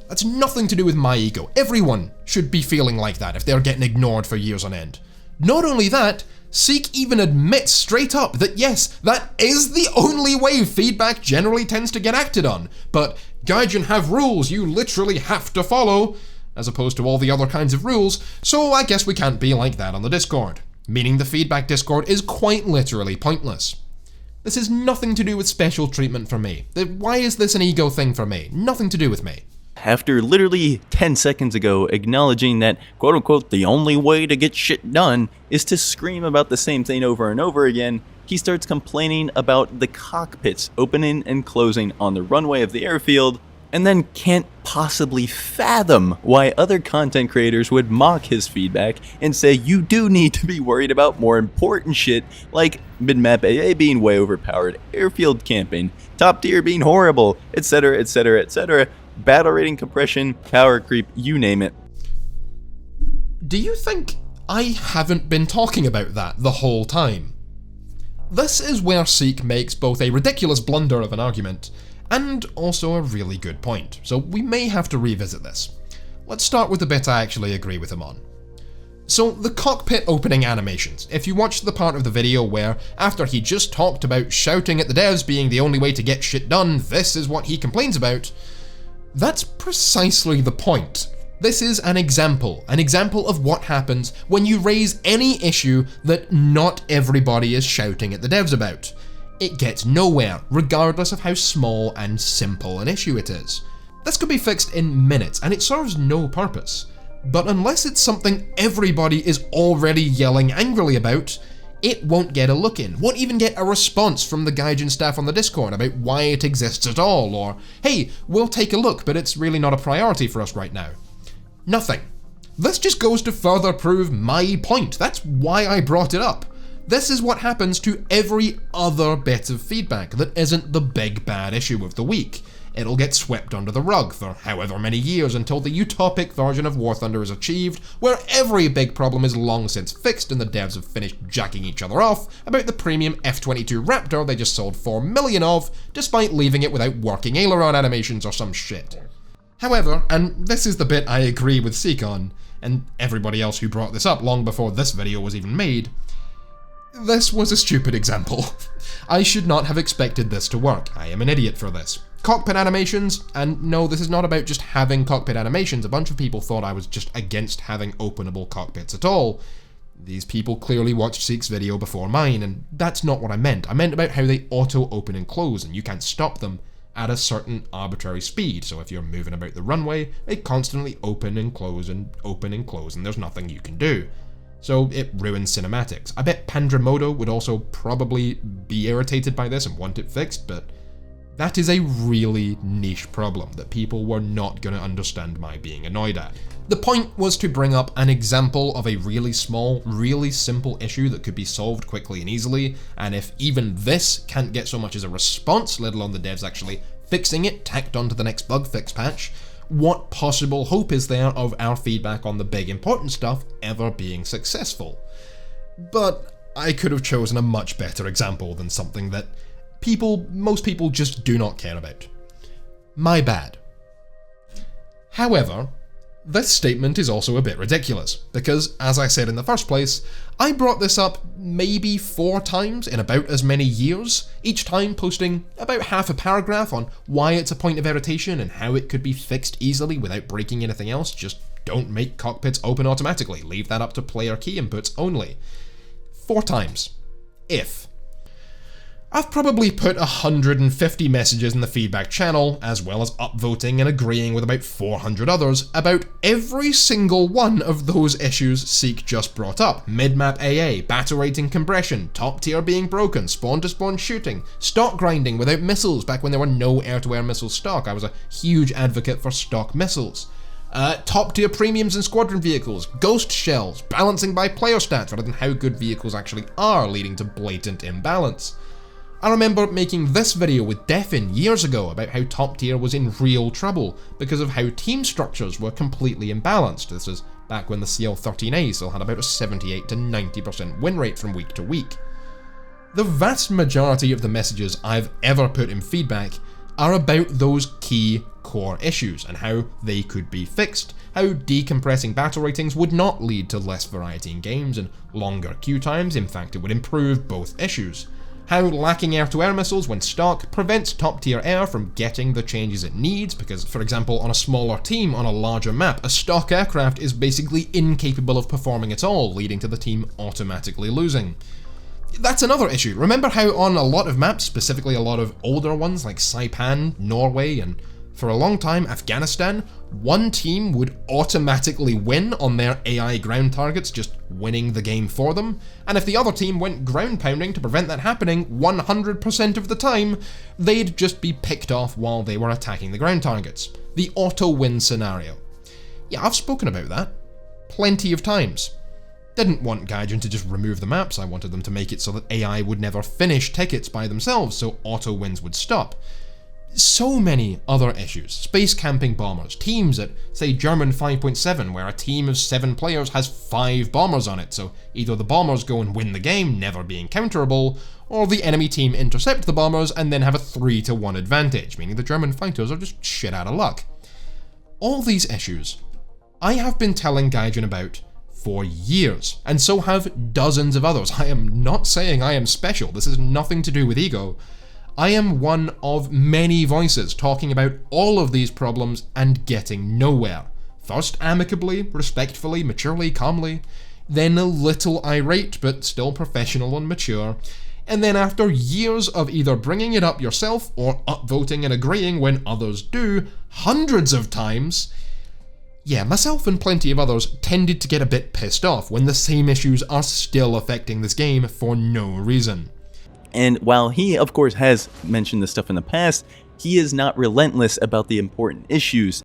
That's nothing to do with my ego. Everyone should be feeling like that if they're getting ignored for years on end. Not only that, Seek even admits straight up that yes, that is the only way feedback generally tends to get acted on, but Gaijin have rules you literally have to follow, as opposed to all the other kinds of rules, so I guess we can't be like that on the Discord. Meaning the feedback Discord is quite literally pointless. This has nothing to do with special treatment for me. Why is this an ego thing for me? Nothing to do with me. After literally 10 seconds ago acknowledging that, quote-unquote, the only way to get shit done is to scream about the same thing over and over again, he starts complaining about the cockpits opening and closing on the runway of the airfield, and then can't possibly fathom why other content creators would mock his feedback and say you do need to be worried about more important shit like mid-map AA being way overpowered, airfield camping, top tier being horrible, etc, etc, etc, battle rating compression, power creep, you name it. Do you think I haven't been talking about that the whole time? This is where Seek makes both a ridiculous blunder of an argument and also a really good point, so we may have to revisit this. Let's start with the bit I actually agree with him on. So, the cockpit opening animations. If you watched the part of the video where, after he just talked about shouting at the devs being the only way to get shit done, this is what he complains about, that's precisely the point. This is an example of what happens when you raise any issue that not everybody is shouting at the devs about. It gets nowhere, regardless of how small and simple an issue it is. This could be fixed in minutes, and it serves no purpose. But unless it's something everybody is already yelling angrily about, it won't get a look in, won't even get a response from the Gaijin staff on the Discord about why it exists at all, or, hey, we'll take a look, but it's really not a priority for us right now. Nothing. This just goes to further prove my point. That's why I brought it up. This is what happens to every other bit of feedback that isn't the big bad issue of the week. It'll get swept under the rug for however many years until the utopic version of War Thunder is achieved, where every big problem is long since fixed and the devs have finished jacking each other off about the premium F-22 Raptor they just sold 4 million of, despite leaving it without working aileron animations or some shit. However, and this is the bit I agree with Seek on, and everybody else who brought this up long before this video was even made, this was a stupid example. I should not have expected this to work. I am an idiot for this. Cockpit animations, and no, this is not about just having cockpit animations. A bunch of people thought I was just against having openable cockpits at all. These people clearly watched Seek's video before mine, and that's not what I meant. I meant about how they auto-open and close, and you can't stop them at a certain arbitrary speed. So if you're moving about the runway, they constantly open and close and open and close, and there's nothing you can do. So it ruins cinematics. I bet Pandremodo would also probably be irritated by this and want it fixed, but that is a really niche problem that people were not going to understand my being annoyed at. The point was to bring up an example of a really small, really simple issue that could be solved quickly and easily, and if even this can't get so much as a response, let alone the devs actually fixing it, tacked onto the next bug fix patch, what possible hope is there of our feedback on the big important stuff ever being successful? But I could have chosen a much better example than something that most people just do not care about. My bad. However, This statement is also a bit ridiculous, because, as I said in the first place, I brought this up maybe 4 times in about as many years, each time posting about half a paragraph on why it's a point of irritation and how it could be fixed easily without breaking anything else. Just don't make cockpits open automatically, leave that up to player key inputs only. 4 times. If. I've probably put 150 messages in the feedback channel, as well as upvoting and agreeing with about 400 others, about every single one of those issues Seek just brought up. Mid-map AA, battle rating compression, top tier being broken, spawn-to-spawn shooting, stock grinding without missiles back when there were no air-to-air missile stock. I was a huge advocate for stock missiles. Top tier premiums in squadron vehicles, ghost shells, balancing by player stats rather than how good vehicles actually are, leading to blatant imbalance. I remember making this video with Defin years ago about how top tier was in real trouble because of how team structures were completely imbalanced. This was back when the CL13A still had about a 78 to 90% win rate from week to week. The vast majority of the messages I've ever put in feedback are about those key core issues and how they could be fixed, how decompressing battle ratings would not lead to less variety in games and longer queue times, in fact it would improve both issues. How lacking air-to-air missiles when stock prevents top-tier air from getting the changes it needs, because, for example, on a smaller team on a larger map, a stock aircraft is basically incapable of performing at all, leading to the team automatically losing. That's another issue. Remember how on a lot of maps, specifically a lot of older ones like Saipan, Norway, and for a long time Afghanistan, one team would automatically win on their AI ground targets, just winning the game for them, and if the other team went ground pounding to prevent that happening 100% of the time, they'd just be picked off while they were attacking the ground targets. The auto-win scenario. Yeah, I've spoken about that plenty of times. Didn't want Gaijin to just remove the maps, I wanted them to make it so that AI would never finish tickets by themselves, so auto-wins would stop. So many other issues. Space camping bombers, teams at, say, German 5.7, where a team of 7 players has 5 bombers on it, so either the bombers go and win the game, never being counterable, or the enemy team intercept the bombers and then have a 3-1 advantage, meaning the German fighters are just shit out of luck. All these issues I have been telling Gaijin about for years, and so have dozens of others. I am not saying I am special, this has nothing to do with ego. I am one of many voices talking about all of these problems and getting nowhere. First amicably, respectfully, maturely, calmly, then a little irate but still professional and mature, and then after years of either bringing it up yourself or upvoting and agreeing when others do, hundreds of times, yeah, myself and plenty of others tended to get a bit pissed off when the same issues are still affecting this game for no reason. And while he, of course, has mentioned this stuff in the past, he is not relentless about the important issues.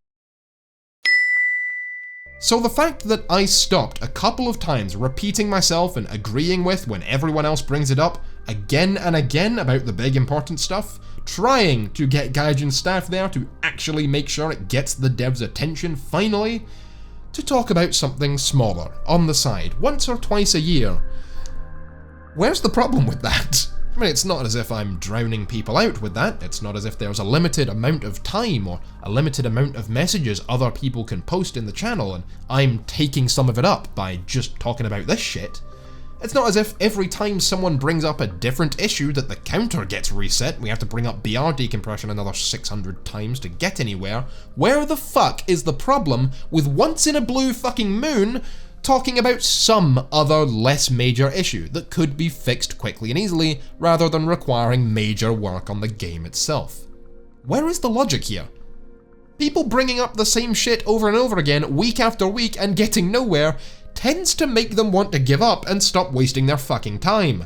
So the fact that I stopped a couple of times repeating myself and agreeing with when everyone else brings it up again and again about the big important stuff, trying to get Gaijin staff there to actually make sure it gets the devs' attention finally, to talk about something smaller, on the side, once or twice a year. Where's the problem with that? I mean, it's not as if I'm drowning people out with that, it's not as if there's a limited amount of time or a limited amount of messages other people can post in the channel and I'm taking some of it up by just talking about this shit. It's not as if every time someone brings up a different issue that the counter gets reset, we have to bring up BR decompression another 600 times to get anywhere. Where the fuck is the problem with once in a blue fucking moon talking about some other less major issue that could be fixed quickly and easily rather than requiring major work on the game itself? Where is the logic here? People bringing up the same shit over and over again week after week and getting nowhere tends to make them want to give up and stop wasting their fucking time.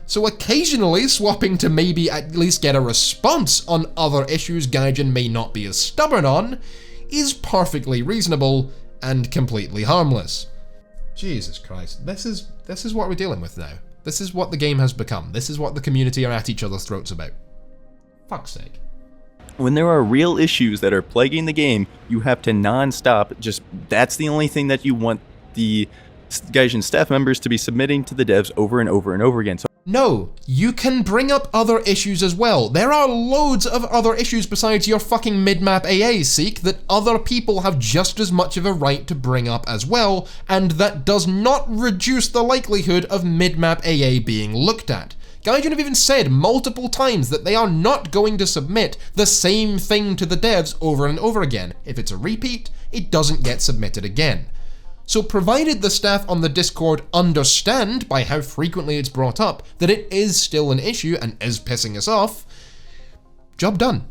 So occasionally swapping to maybe at least get a response on other issues Gaijin may not be as stubborn on is perfectly reasonable and completely harmless. Jesus Christ, this is what we're dealing with now. This is what the game has become. This is what the community are at each other's throats about. Fuck's sake. When there are real issues that are plaguing the game, you have to non-stop, that's the only thing that you want the Gaijin staff members to be submitting to the devs over and over and over again. So No, you can bring up other issues as well. There are loads of other issues besides your fucking mid-map AA, Seek, that other people have just as much of a right to bring up as well, and that does not reduce the likelihood of mid-map AA being looked at. Gaijin have even said multiple times that they are not going to submit the same thing to the devs over and over again. If it's a repeat, it doesn't get submitted again. So provided the staff on the Discord understand, by how frequently it's brought up, that it is still an issue and is pissing us off, job done.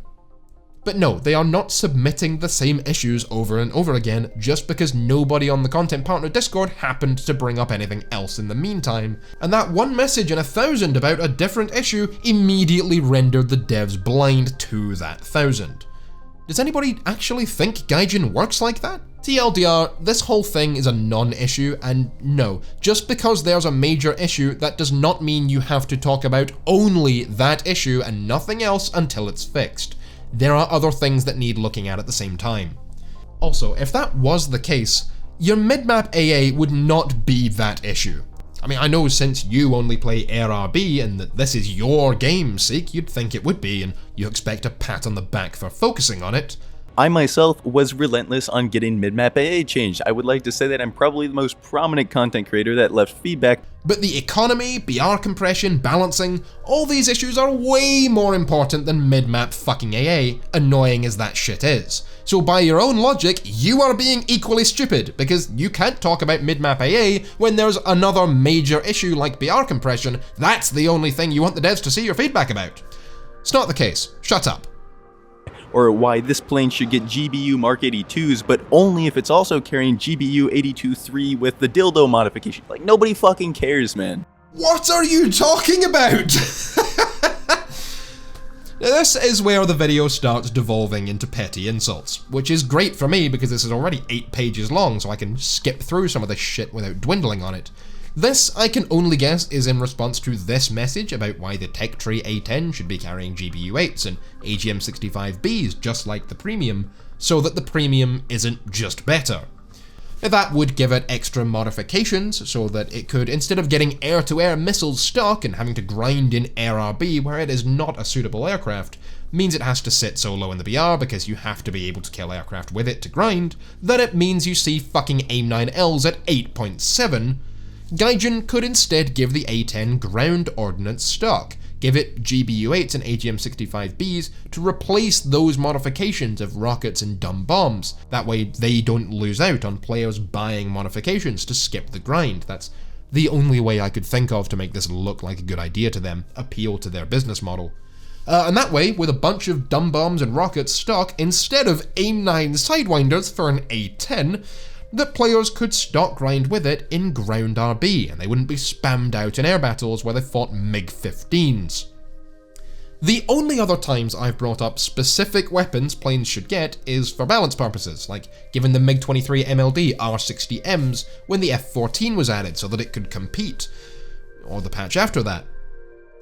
But no, they are not submitting the same issues over and over again just because nobody on the Content Partner Discord happened to bring up anything else in the meantime. And that one message in 1,000 about a different issue immediately rendered the devs blind to that 1,000. Does anybody actually think Gaijin works like that? TLDR, this whole thing is a non-issue, and no, just because there's a major issue, that does not mean you have to talk about only that issue and nothing else until it's fixed. There are other things that need looking at the same time. Also, if that was the case, your mid-map AA would not be that issue. I mean, I know since you only play RRB and that this is your game, Seek, you'd think it would be, and you expect a pat on the back for focusing on it. I myself was relentless on getting mid-map AA changed. I would like to say that I'm probably the most prominent content creator that left feedback. But the economy, BR compression, balancing, all these issues are way more important than mid-map fucking AA, annoying as that shit is. So by your own logic, you are being equally stupid, because you can't talk about mid-map AA when there's another major issue like BR compression. That's the only thing you want the devs to see your feedback about. It's not the case. Shut up. Or why this plane should get GBU Mark 82s, but only if it's also carrying GBU 82-3 with the dildo modification. Like, nobody fucking cares, man. What are you talking about? This is where the video starts devolving into petty insults, which is great for me because this is already 8 pages long, so I can skip through some of this shit without dwindling on it. This, I can only guess, is in response to this message about why the Tech Tree A10 should be carrying GBU8s and AGM65Bs just like the Premium, so that the Premium isn't just better. That would give it extra modifications, so that it could, instead of getting air-to-air missiles stock and having to grind in RRB where it is not a suitable aircraft, means it has to sit so low in the BR because you have to be able to kill aircraft with it to grind, that it means you see fucking AIM-9Ls at 8.7, Gaijin could instead give the A10 ground ordnance stock, give it GBU-8s and AGM-65Bs to replace those modifications of rockets and dumb bombs. That way they don't lose out on players buying modifications to skip the grind. That's the only way I could think of to make this look like a good idea to them, appeal to their business model. And that way, with a bunch of dumb bombs and rockets stock instead of AIM-9 Sidewinders for an A10, that players could stock grind with it in ground RB, and they wouldn't be spammed out in air battles where they fought MiG-15s. The only other times I've brought up specific weapons planes should get is for balance purposes, like giving the MiG-23 MLD R60Ms when the F-14 was added so that it could compete. Or the patch after that.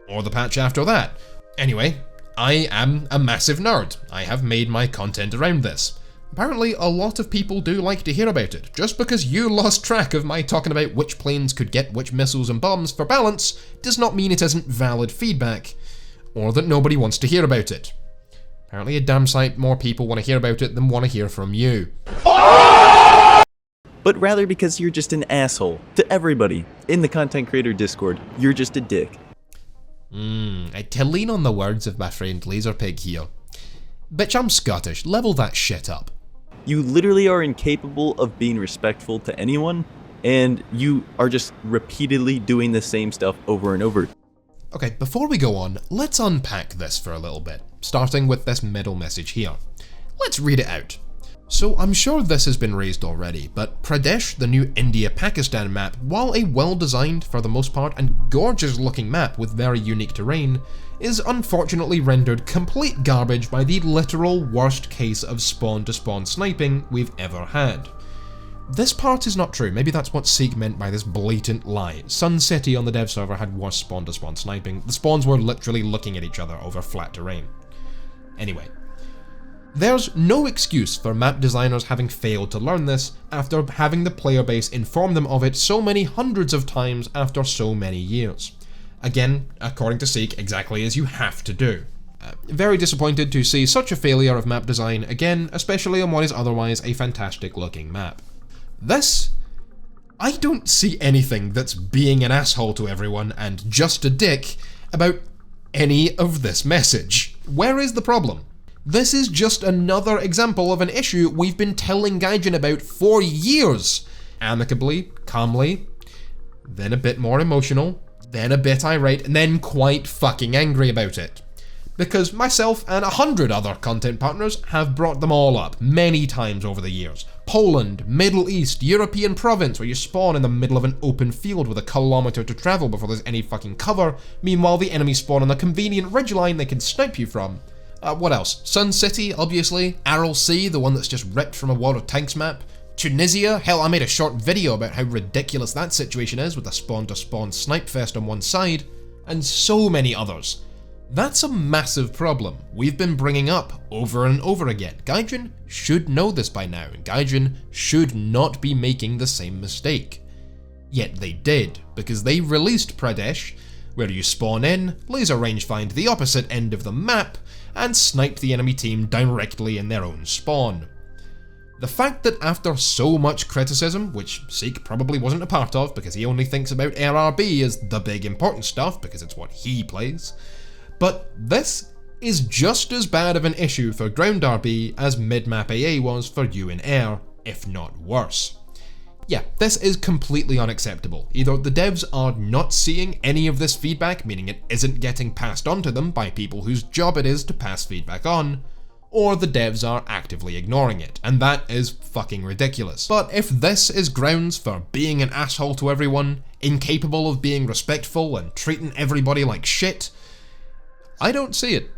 Or the patch after that. Anyway, I am a massive nerd. I have made my content around this. Apparently, a lot of people do like to hear about it. Just because you lost track of my talking about which planes could get which missiles and bombs for balance does not mean it isn't valid feedback, or that nobody wants to hear about it. Apparently a damn sight more people want to hear about it than want to hear from you. But rather because you're just an asshole to everybody in the Content Creator Discord. You're just a dick. To lean on the words of my friend Laserpig here. Bitch, I'm Scottish. Level that shit up. You literally are incapable of being respectful to anyone, and you are just repeatedly doing the same stuff over and over. Okay, before we go on, let's unpack this for a little bit, starting with this middle message here. Let's read it out. So I'm sure this has been raised already, but Pradesh, the new India-Pakistan map, while a well-designed, for the most part, and gorgeous-looking map with very unique terrain, is unfortunately rendered complete garbage by the literal worst case of spawn-to-spawn sniping we've ever had. This part is not true, maybe that's what Seek meant by this blatant lie. Sun City on the dev server had worse spawn-to-spawn sniping. The spawns were literally looking at each other over flat terrain. Anyway. There's no excuse for map designers having failed to learn this after having the player base inform them of it so many hundreds of times after so many years. Again, according to Seek, exactly as you have to do. Very disappointed to see such a failure of map design again, especially on what is otherwise a fantastic looking map. This, I don't see anything that's being an asshole to everyone and just a dick about any of this message. Where is the problem? This is just another example of an issue we've been telling Gaijin about for years. Amicably, calmly, then a bit more emotional, then a bit irate, and then quite fucking angry about it. Because myself and 100 other content partners have brought them all up many times over the years. Poland, Middle East, European province where you spawn in the middle of an open field with a kilometer to travel before there's any fucking cover, meanwhile the enemies spawn on a convenient ridgeline they can snipe you from. What else? Sun City, obviously. Aral Sea, the one that's just ripped from a War of Tanks map. Tunisia, hell I made a short video about how ridiculous that situation is with a spawn-to-spawn snipe fest on one side, and so many others. That's a massive problem we've been bringing up over and over again. Gaijin should know this by now, and Gaijin should not be making the same mistake. Yet they did, because they released Pradesh, where you spawn in, laser rangefind the opposite end of the map, and snipe the enemy team directly in their own spawn. The fact that after so much criticism, which Seek probably wasn't a part of because he only thinks about RRB as the big important stuff because it's what he plays, but this is just as bad of an issue for ground RB as mid-map AA was for you in air, if not worse. Yeah, this is completely unacceptable. Either the devs are not seeing any of this feedback, meaning it isn't getting passed on to them by people whose job it is to pass feedback on, or the devs are actively ignoring it, and that is fucking ridiculous. But if this is grounds for being an asshole to everyone, incapable of being respectful and treating everybody like shit, I don't see it.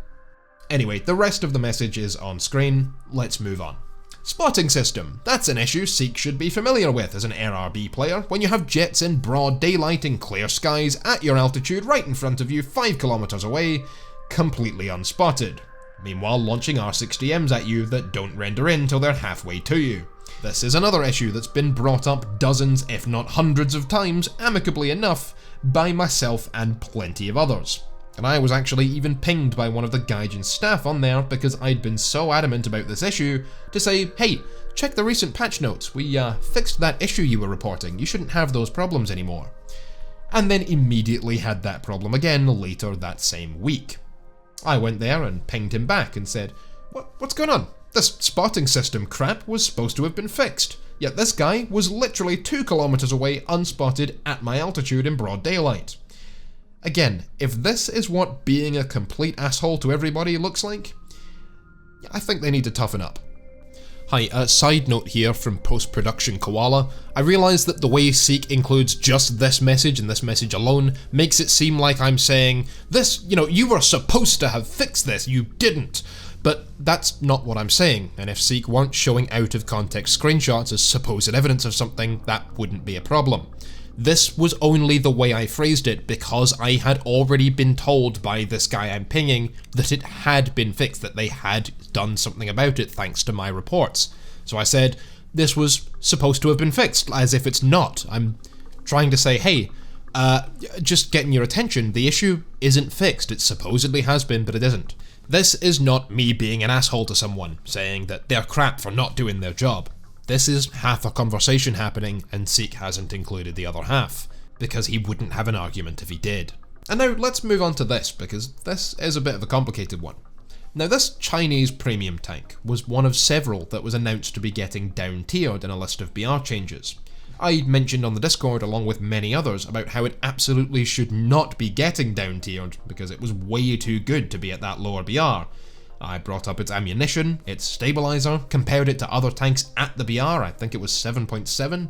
Anyway, the rest of the message is on screen, let's move on. Spotting system, that's an issue Seek should be familiar with as an RRB player when you have jets in broad daylight in clear skies at your altitude right in front of you 5 kilometers away, completely unspotted. Meanwhile launching R60Ms at you that don't render in till they're halfway to you. This is another issue that's been brought up dozens if not hundreds of times, amicably enough, by myself and plenty of others. And I was actually even pinged by one of the Gaijin staff on there because I'd been so adamant about this issue to say, hey, check the recent patch notes, we fixed that issue you were reporting, you shouldn't have those problems anymore. And then immediately had that problem again later that same week. I went there and pinged him back and said, what's going on? This spotting system crap was supposed to have been fixed, yet this guy was literally 2 kilometers away unspotted at my altitude in broad daylight. Again, if this is what being a complete asshole to everybody looks like, I think they need to toughen up. Hi, side note here from post-production Koala. I realise that the way Seek includes just this message and this message alone makes it seem like I'm saying, this, you were supposed to have fixed this, you didn't. But that's not what I'm saying, and if Seek weren't showing out of context screenshots as supposed evidence of something, that wouldn't be a problem. This was only the way I phrased it because I had already been told by this guy I'm pinging that it had been fixed, that they had done something about it thanks to my reports. So I said, this was supposed to have been fixed, as if it's not. I'm trying to say, hey, just getting your attention, the issue isn't fixed. It supposedly has been, but it isn't. This is not me being an asshole to someone, saying that they're crap for not doing their job. This is half a conversation happening and Seek hasn't included the other half, because he wouldn't have an argument if he did. And now let's move on to this, because this is a bit of a complicated one. Now this Chinese premium tank was one of several that was announced to be getting down-tiered in a list of BR changes. I mentioned on the Discord along with many others about how it absolutely should not be getting down-tiered because it was way too good to be at that lower BR. I brought up its ammunition, its stabilizer, compared it to other tanks at the BR, I think it was 7.7,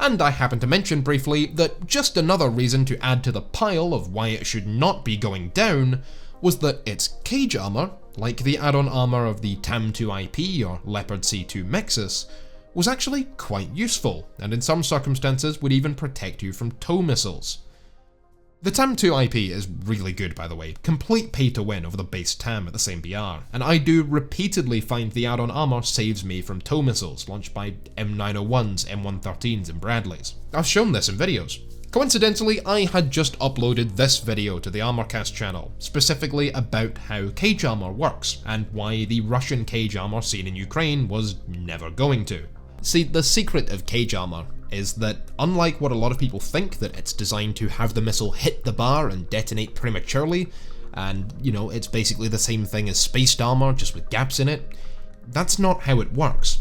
and I happened to mention briefly that just another reason to add to the pile of why it should not be going down was that its cage armor, like the add-on armor of the TAM2IP or Leopard C2 Mexus, was actually quite useful, and in some circumstances would even protect you from tow missiles. The TAM2IP is really good, by the way, complete pay to win over the base TAM at the same BR, and I do repeatedly find the add-on armor saves me from tow missiles launched by M901s, M113s and Bradleys. I've shown this in videos. Coincidentally, I had just uploaded this video to the Armorcast channel, specifically about how cage armor works, and why the Russian cage armor seen in Ukraine was never going to. See, the secret of cage armor is that, unlike what a lot of people think, that it's designed to have the missile hit the bar and detonate prematurely, and, you know, it's basically the same thing as spaced armor, just with gaps in it, that's not how it works.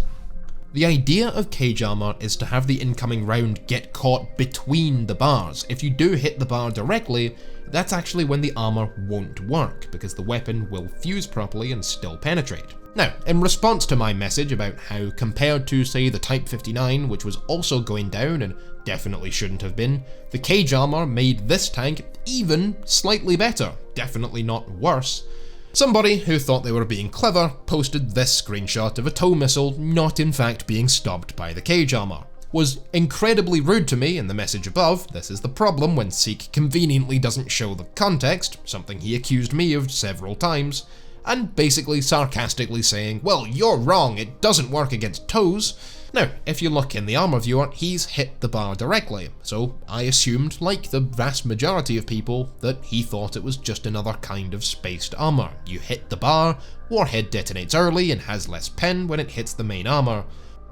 The idea of cage armor is to have the incoming round get caught between the bars. If you do hit the bar directly, that's actually when the armor won't work, because the weapon will fuse properly and still penetrate. Now, in response to my message about how, compared to, say, the Type 59, which was also going down and definitely shouldn't have been, the cage armor made this tank even slightly better, definitely not worse, somebody who thought they were being clever posted this screenshot of a tow missile not in fact being stopped by the cage armor. Was incredibly rude to me in the message above. This is the problem when Seek conveniently doesn't show the context, something he accused me of several times, and basically sarcastically saying, well, you're wrong, it doesn't work against tows. Now, if you look in the armor viewer, he's hit the bar directly, so I assumed, like the vast majority of people, that he thought it was just another kind of spaced armor. You hit the bar, warhead detonates early and has less pen when it hits the main armor.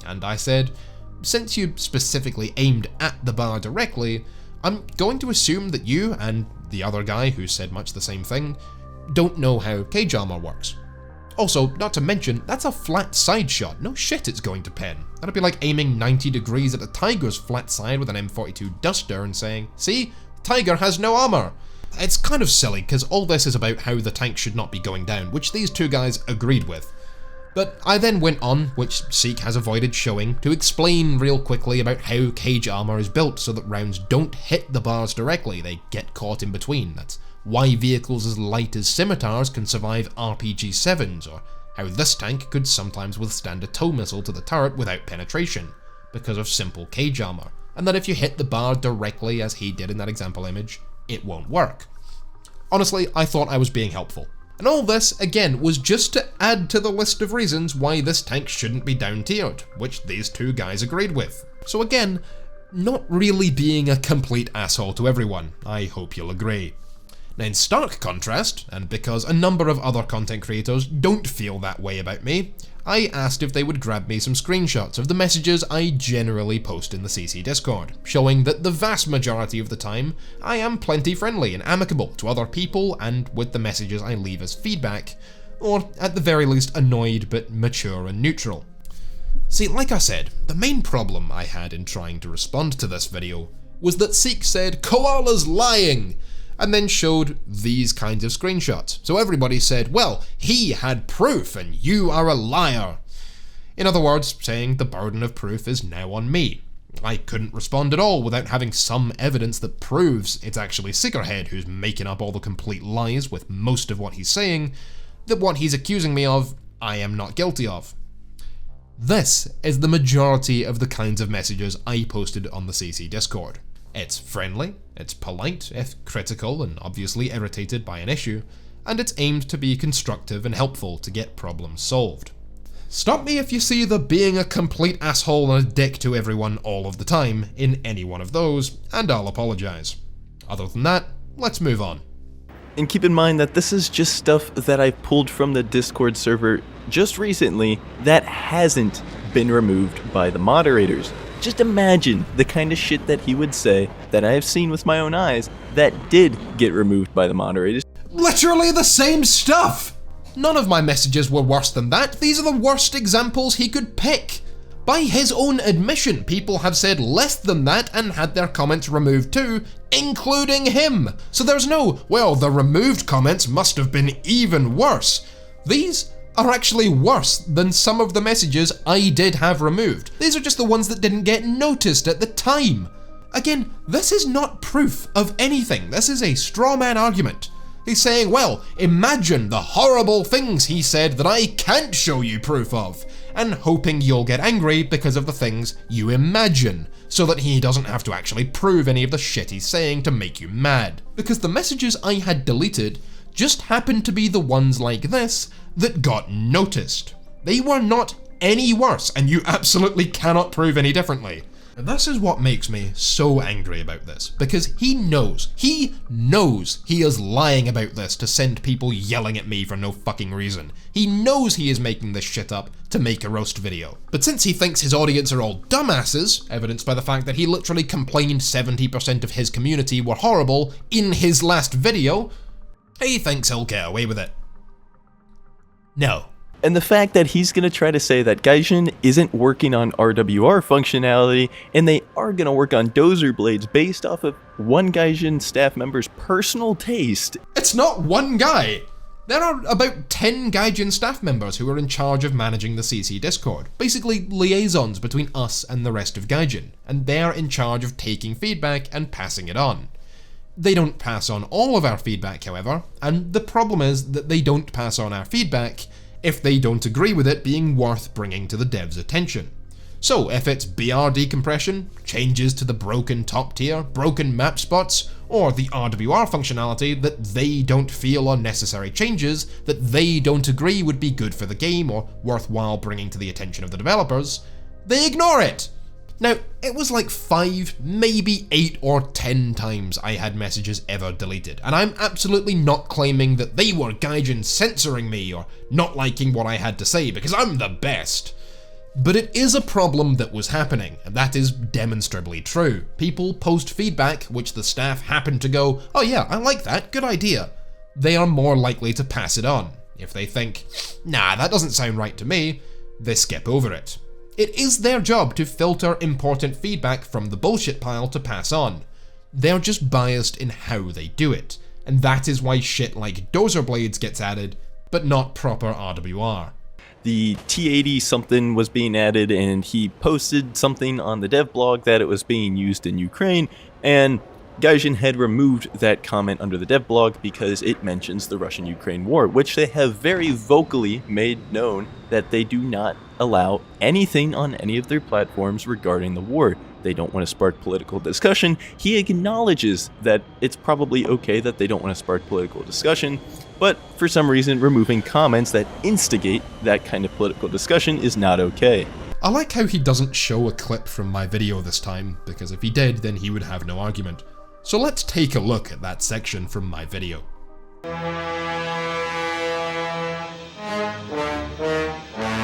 And I said, since you specifically aimed at the bar directly, I'm going to assume that you, and the other guy who said much the same thing, don't know how cage armor works. Also, not to mention, that's a flat side shot. No shit it's going to pen. That'd be like aiming 90 degrees at a Tiger's flat side with an M42 Duster and saying, see, Tiger has no armor. It's kind of silly, because all this is about how the tank should not be going down, which these two guys agreed with. But I then went on, which Seek has avoided showing, to explain real quickly about how cage armor is built so that rounds don't hit the bars directly, they get caught in between. That's why vehicles as light as scimitars can survive RPG-7s, or how this tank could sometimes withstand a tow missile to the turret without penetration, because of simple cage armor, and that if you hit the bar directly as he did in that example image, it won't work. Honestly, I thought I was being helpful. And all this, again, was just to add to the list of reasons why this tank shouldn't be down-tiered, which these two guys agreed with. So again, not really being a complete asshole to everyone, I hope you'll agree. Now in stark contrast, and because a number of other content creators don't feel that way about me, I asked if they would grab me some screenshots of the messages I generally post in the CC Discord, showing that the vast majority of the time, I am plenty friendly and amicable to other people and with the messages I leave as feedback, or at the very least annoyed but mature and neutral. See, like I said, the main problem I had in trying to respond to this video was that Seek said, "Koala's lying!" and then showed these kinds of screenshots. So everybody said, well, he had proof and you are a liar. In other words, saying the burden of proof is now on me. I couldn't respond at all without having some evidence that proves it's actually Sickerhead who's making up all the complete lies with most of what he's saying, that what he's accusing me of, I am not guilty of. This is the majority of the kinds of messages I posted on the CC Discord. It's friendly, it's polite, if critical and obviously irritated by an issue, and it's aimed to be constructive and helpful to get problems solved. Stop me if you see the being a complete asshole and a dick to everyone all of the time in any one of those, and I'll apologise. Other than that, let's move on. And keep in mind that this is just stuff that I've pulled from the Discord server just recently that hasn't been removed by the moderators. Just imagine the kind of shit that he would say that I have seen with my own eyes that did get removed by the moderators. Literally the same stuff! None of my messages were worse than that. These are the worst examples he could pick. By his own admission, people have said less than that and had their comments removed too, including him. So there's no, well, the removed comments must have been even worse. These are actually worse than some of the messages I did have removed. These are just the ones that didn't get noticed at the time. Again, this is not proof of anything. This is a straw man argument. He's saying, well, imagine the horrible things he said that I can't show you proof of, and hoping you'll get angry because of the things you imagine, so that he doesn't have to actually prove any of the shit he's saying to make you mad. Because the messages I had deleted just happened to be the ones like this that got noticed. They were not any worse, and you absolutely cannot prove any differently. And this is what makes me so angry about this, because he knows he is lying about this to send people yelling at me for no fucking reason. He knows he is making this shit up to make a roast video. But since he thinks his audience are all dumbasses, evidenced by the fact that he literally complained 70% of his community were horrible in his last video, he thinks he'll get away with it. No. And the fact that he's going to try to say that Gaijin isn't working on RWR functionality and they are going to work on dozer blades based off of one Gaijin staff member's personal taste. It's not one guy! There are about 10 Gaijin staff members who are in charge of managing the CC Discord, basically liaisons between us and the rest of Gaijin, and they're in charge of taking feedback and passing it on. They don't pass on all of our feedback, however, and the problem is that they don't pass on our feedback if they don't agree with it being worth bringing to the devs' attention. So if it's BR decompression, changes to the broken top tier, broken map spots, or the RWR functionality that they don't feel are necessary changes that they don't agree would be good for the game or worthwhile bringing to the attention of the developers, they ignore it! Now, it was like 5, maybe 8 or 10 times I had messages ever deleted, and I'm absolutely not claiming that they were Gaijin censoring me or not liking what I had to say, because I'm the best. But it is a problem that was happening, and that is demonstrably true. People post feedback which the staff happen to go, oh yeah, I like that, good idea. They are more likely to pass it on. If they think, nah, that doesn't sound right to me, they skip over it. It is their job to filter important feedback from the bullshit pile to pass on. They're just biased in how they do it, and that is why shit like dozer blades gets added, but not proper RWR. The T80 something was being added and he posted something on the dev blog that it was being used in Ukraine, and Gaijin had removed that comment under the dev blog because it mentions the Russian-Ukraine war, which they have very vocally made known that they do not allow anything on any of their platforms regarding the war. They don't want to spark political discussion. He acknowledges that it's probably okay that they don't want to spark political discussion, but for some reason removing comments that instigate that kind of political discussion is not okay. I like how he doesn't show a clip from my video this time, because if he did, then he would have no argument. So let's take a look at that section from my video.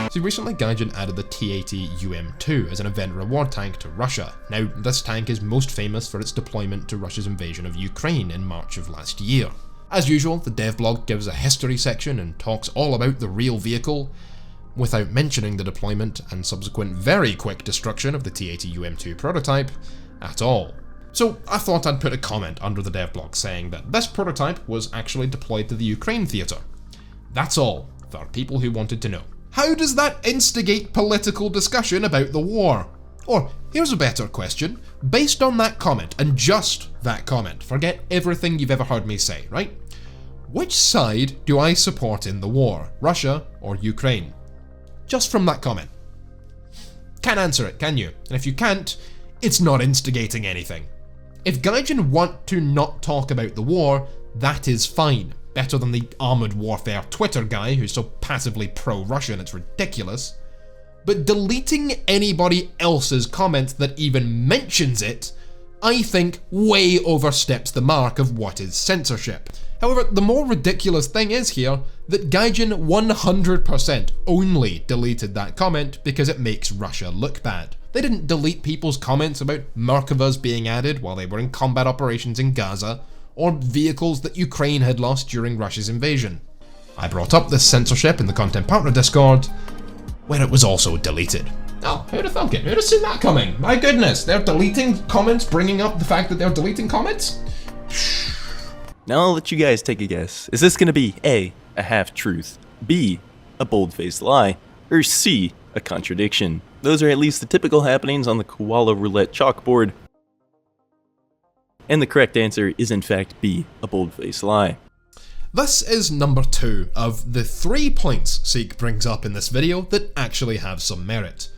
See, recently Gaijin added the T80 UM2 as an event reward tank to Russia. Now, this tank is most famous for its deployment to Russia's invasion of Ukraine in March of last year. As usual, the dev blog gives a history section and talks all about the real vehicle, without mentioning the deployment and subsequent very quick destruction of the T80 UM2 prototype at all. So I thought I'd put a comment under the dev blog saying that this prototype was actually deployed to the Ukraine theatre. That's all, for people who wanted to know. How does that instigate political discussion about the war? Or, here's a better question. Based on that comment, and just that comment, forget everything you've ever heard me say, right? Which side do I support in the war, Russia or Ukraine? Just from that comment. Can't answer it, can you? And if you can't, it's not instigating anything. If Gaijin want to not talk about the war, that is fine. Better than the armoured warfare Twitter guy who's so passively pro-Russian it's ridiculous. But deleting anybody else's comment that even mentions it, I think way oversteps the mark of what is censorship. However, the more ridiculous thing is here that Gaijin 100% only deleted that comment because it makes Russia look bad. They didn't delete people's comments about Merkavas being added while they were in combat operations in Gaza, or vehicles that Ukraine had lost during Russia's invasion. I brought up this censorship in the Content Partner Discord, where it was also deleted. Oh, who'd have thunk it? Who'd have seen that coming? My goodness, they're deleting comments, bringing up the fact that they're deleting comments? Now I'll let you guys take a guess. Is this going to be A, a half-truth, B, a bold-faced lie, or C, a contradiction? Those are at least the typical happenings on the koala roulette chalkboard. And the correct answer is in fact B, a bold-faced lie. This is number 2 of the 3 points Seek brings up in this video that actually have some merit.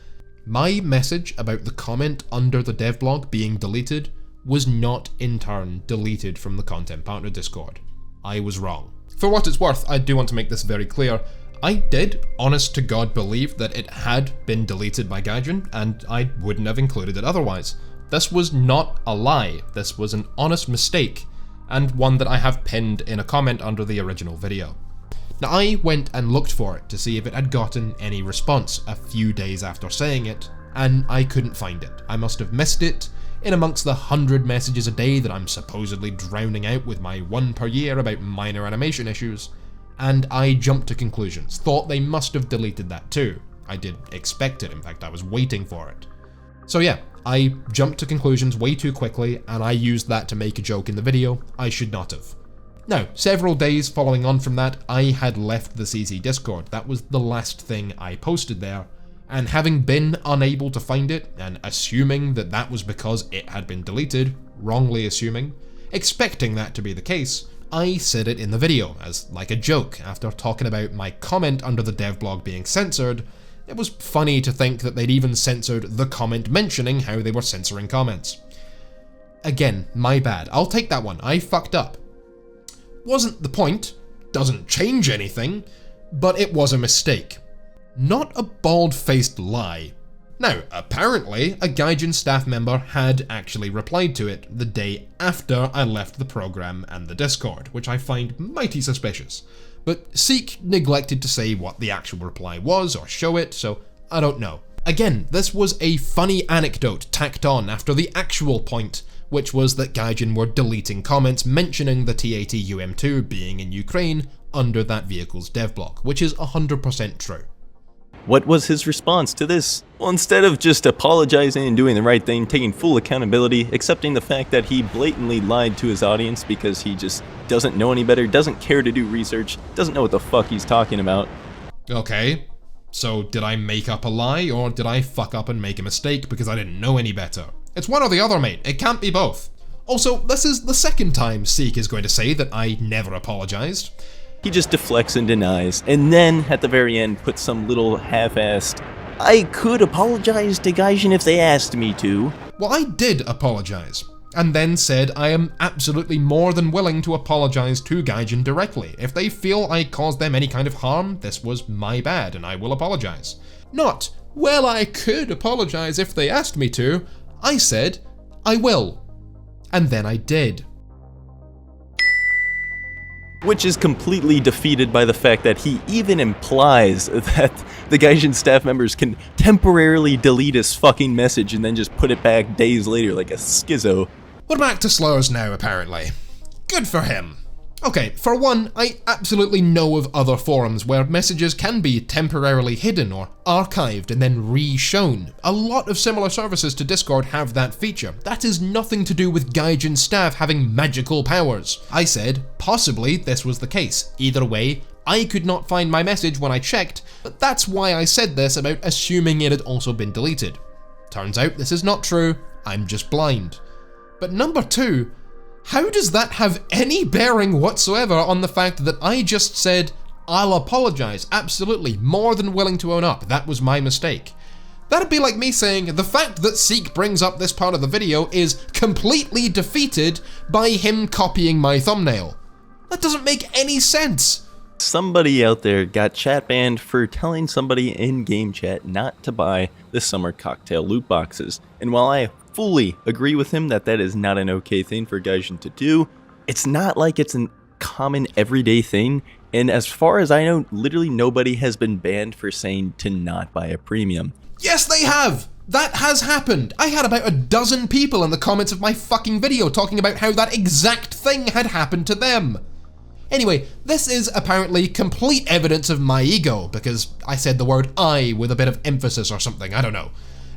My message about the comment under the devblog being deleted was not in turn deleted from the Content Partner Discord. I was wrong. For what it's worth, I do want to make this very clear. I did, honest to God, believe that it had been deleted by Gaijin, and I wouldn't have included it otherwise. This was not a lie, this was an honest mistake, and one that I have pinned in a comment under the original video. Now, I went and looked for it to see if it had gotten any response a few days after saying it, and I couldn't find it. I must have missed it in amongst the 100 messages a day that I'm supposedly drowning out with my one per year about minor animation issues, and I jumped to conclusions, thought they must have deleted that too. I did expect it, in fact I was waiting for it. So yeah, I jumped to conclusions way too quickly, and I used that to make a joke in the video I should not have. Now, several days following on from that, I had left the CC Discord. That was the last thing I posted there, and having been unable to find it, and assuming that that was because it had been deleted, wrongly assuming, expecting that to be the case, I said it in the video as like a joke after talking about my comment under the dev blog being censored. It was funny to think that they'd even censored the comment mentioning how they were censoring comments. Again, my bad. I'll take that one. I fucked up. Wasn't the point, doesn't change anything, but it was a mistake. Not a bald-faced lie. Now, apparently, a Gaijin staff member had actually replied to it the day after I left the program and the Discord, which I find mighty suspicious. But Seek neglected to say what the actual reply was or show it, so I don't know. Again, this was a funny anecdote tacked on after the actual point, which was that Gaijin were deleting comments mentioning the T-80UM2 being in Ukraine under that vehicle's dev block, which is 100% true. What was his response to this? Well, instead of just apologizing and doing the right thing, taking full accountability, accepting the fact that he blatantly lied to his audience because he just doesn't know any better, doesn't care to do research, doesn't know what the fuck he's talking about. Okay, so did I make up a lie, or did I fuck up and make a mistake because I didn't know any better? It's one or the other, mate. It can't be both. Also, this is the second time Seek is going to say that I never apologized. He just deflects and denies, and then at the very end puts some little half-assed, I could apologize to Gaijin if they asked me to. Well, I did apologize, and then said I am absolutely more than willing to apologize to Gaijin directly. If they feel I caused them any kind of harm, this was my bad and I will apologize. Not, well, I could apologize if they asked me to. I said, I will. And then I did. Which is completely defeated by the fact that he even implies that the Gaijin staff members can temporarily delete his fucking message and then just put it back days later like a schizo. We're back to slurs now, apparently. Good for him. Okay, for one, I absolutely know of other forums where messages can be temporarily hidden or archived and then re-shown. A lot of similar services to Discord have that feature. That is nothing to do with Gaijin staff having magical powers. I said, possibly this was the case. Either way, I could not find my message when I checked, but that's why I said this about assuming it had also been deleted. Turns out this is not true, I'm just blind. But number two, how does that have any bearing whatsoever on the fact that I just said, I'll apologize, absolutely, more than willing to own up, that was my mistake. That'd be like me saying, the fact that Seek brings up this part of the video is completely defeated by him copying my thumbnail. That doesn't make any sense. Somebody out there got chat banned for telling somebody in game chat not to buy the summer cocktail loot boxes. And while I fully agree with him that that is not an okay thing for Gaijin to do, it's not like it's a common everyday thing. And as far as I know, literally nobody has been banned for saying to not buy a premium. Yes, they have! That has happened! I had about a dozen people in the comments of my fucking video talking about how that exact thing had happened to them. Anyway, this is apparently complete evidence of my ego, because I said the word I with a bit of emphasis or something, I don't know.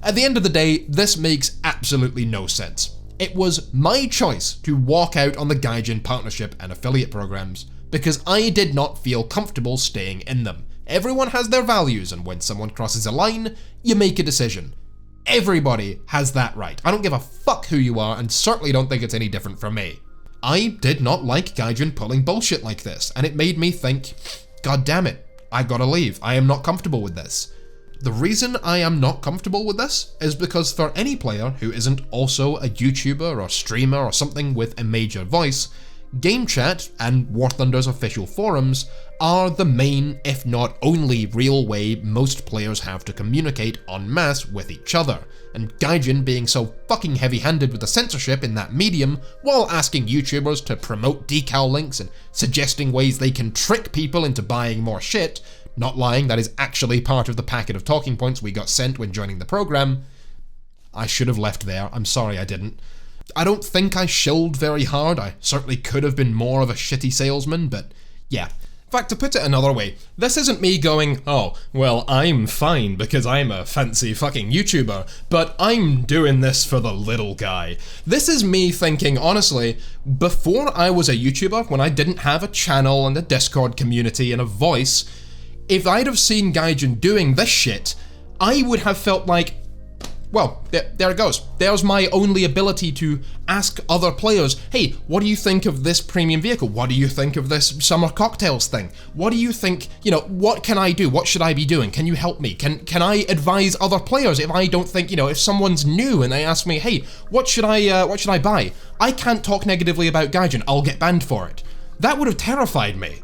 At the end of the day, this makes absolutely no sense. It was my choice to walk out on the Gaijin partnership and affiliate programs, because I did not feel comfortable staying in them. Everyone has their values, and when someone crosses a line, you make a decision. Everybody has that right. I don't give a fuck who you are, and certainly don't think it's any different from me. I did not like Gaijin pulling bullshit like this, and it made me think, God damn it, I gotta leave. I am not comfortable with this. The reason I am not comfortable with this is because for any player who isn't also a YouTuber or streamer or something with a major voice, Game chat and War Thunder's official forums are the main, if not only, real way most players have to communicate en masse with each other, and Gaijin being so fucking heavy-handed with the censorship in that medium, while asking YouTubers to promote decal links and suggesting ways they can trick people into buying more shit, not lying, that is actually part of the packet of talking points we got sent when joining the program. I should have left there, I'm sorry I didn't. I don't think I shilled very hard, I certainly could have been more of a shitty salesman, but yeah. In fact, to put it another way, this isn't me going, oh, well, I'm fine because I'm a fancy fucking YouTuber, but I'm doing this for the little guy. This is me thinking, honestly, before I was a YouTuber, when I didn't have a channel and a Discord community and a voice, if I'd have seen Gaijin doing this shit, I would have felt like, well, there it goes. There's my only ability to ask other players, hey, what do you think of this premium vehicle? What do you think of this summer cocktails thing? What do you think, what can I do? What should I be doing? Can you help me? Can I advise other players if I don't think, if someone's new and they ask me, hey, what should I buy? I can't talk negatively about Gaijin, I'll get banned for it. That would have terrified me.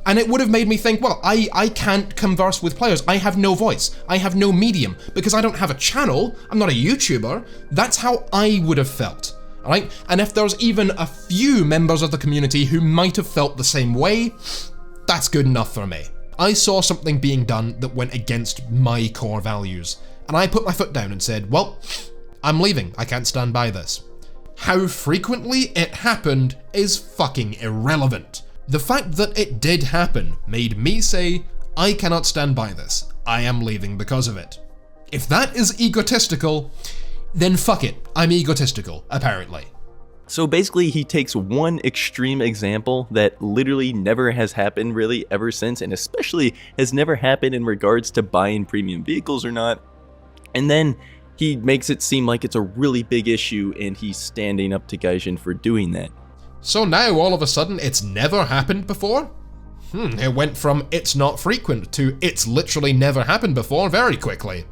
And it would have made me think, well, I can't converse with players. I have no voice. I have no medium. Because I don't have a channel, I'm not a YouTuber. That's how I would have felt. Alright? And if there's even a few members of the community who might have felt the same way, that's good enough for me. I saw something being done that went against my core values. And I put my foot down and said, well, I'm leaving. I can't stand by this. How frequently it happened is fucking irrelevant. The fact that it did happen made me say, I cannot stand by this. I am leaving because of it. If that is egotistical, then fuck it. I'm egotistical, apparently. So basically he takes one extreme example that literally never has happened really ever since, and especially has never happened in regards to buying premium vehicles or not, and then he makes it seem like it's a really big issue and he's standing up to Gaijin for doing that. So now, all of a sudden, it's never happened before? It went from it's not frequent to it's literally never happened before very quickly.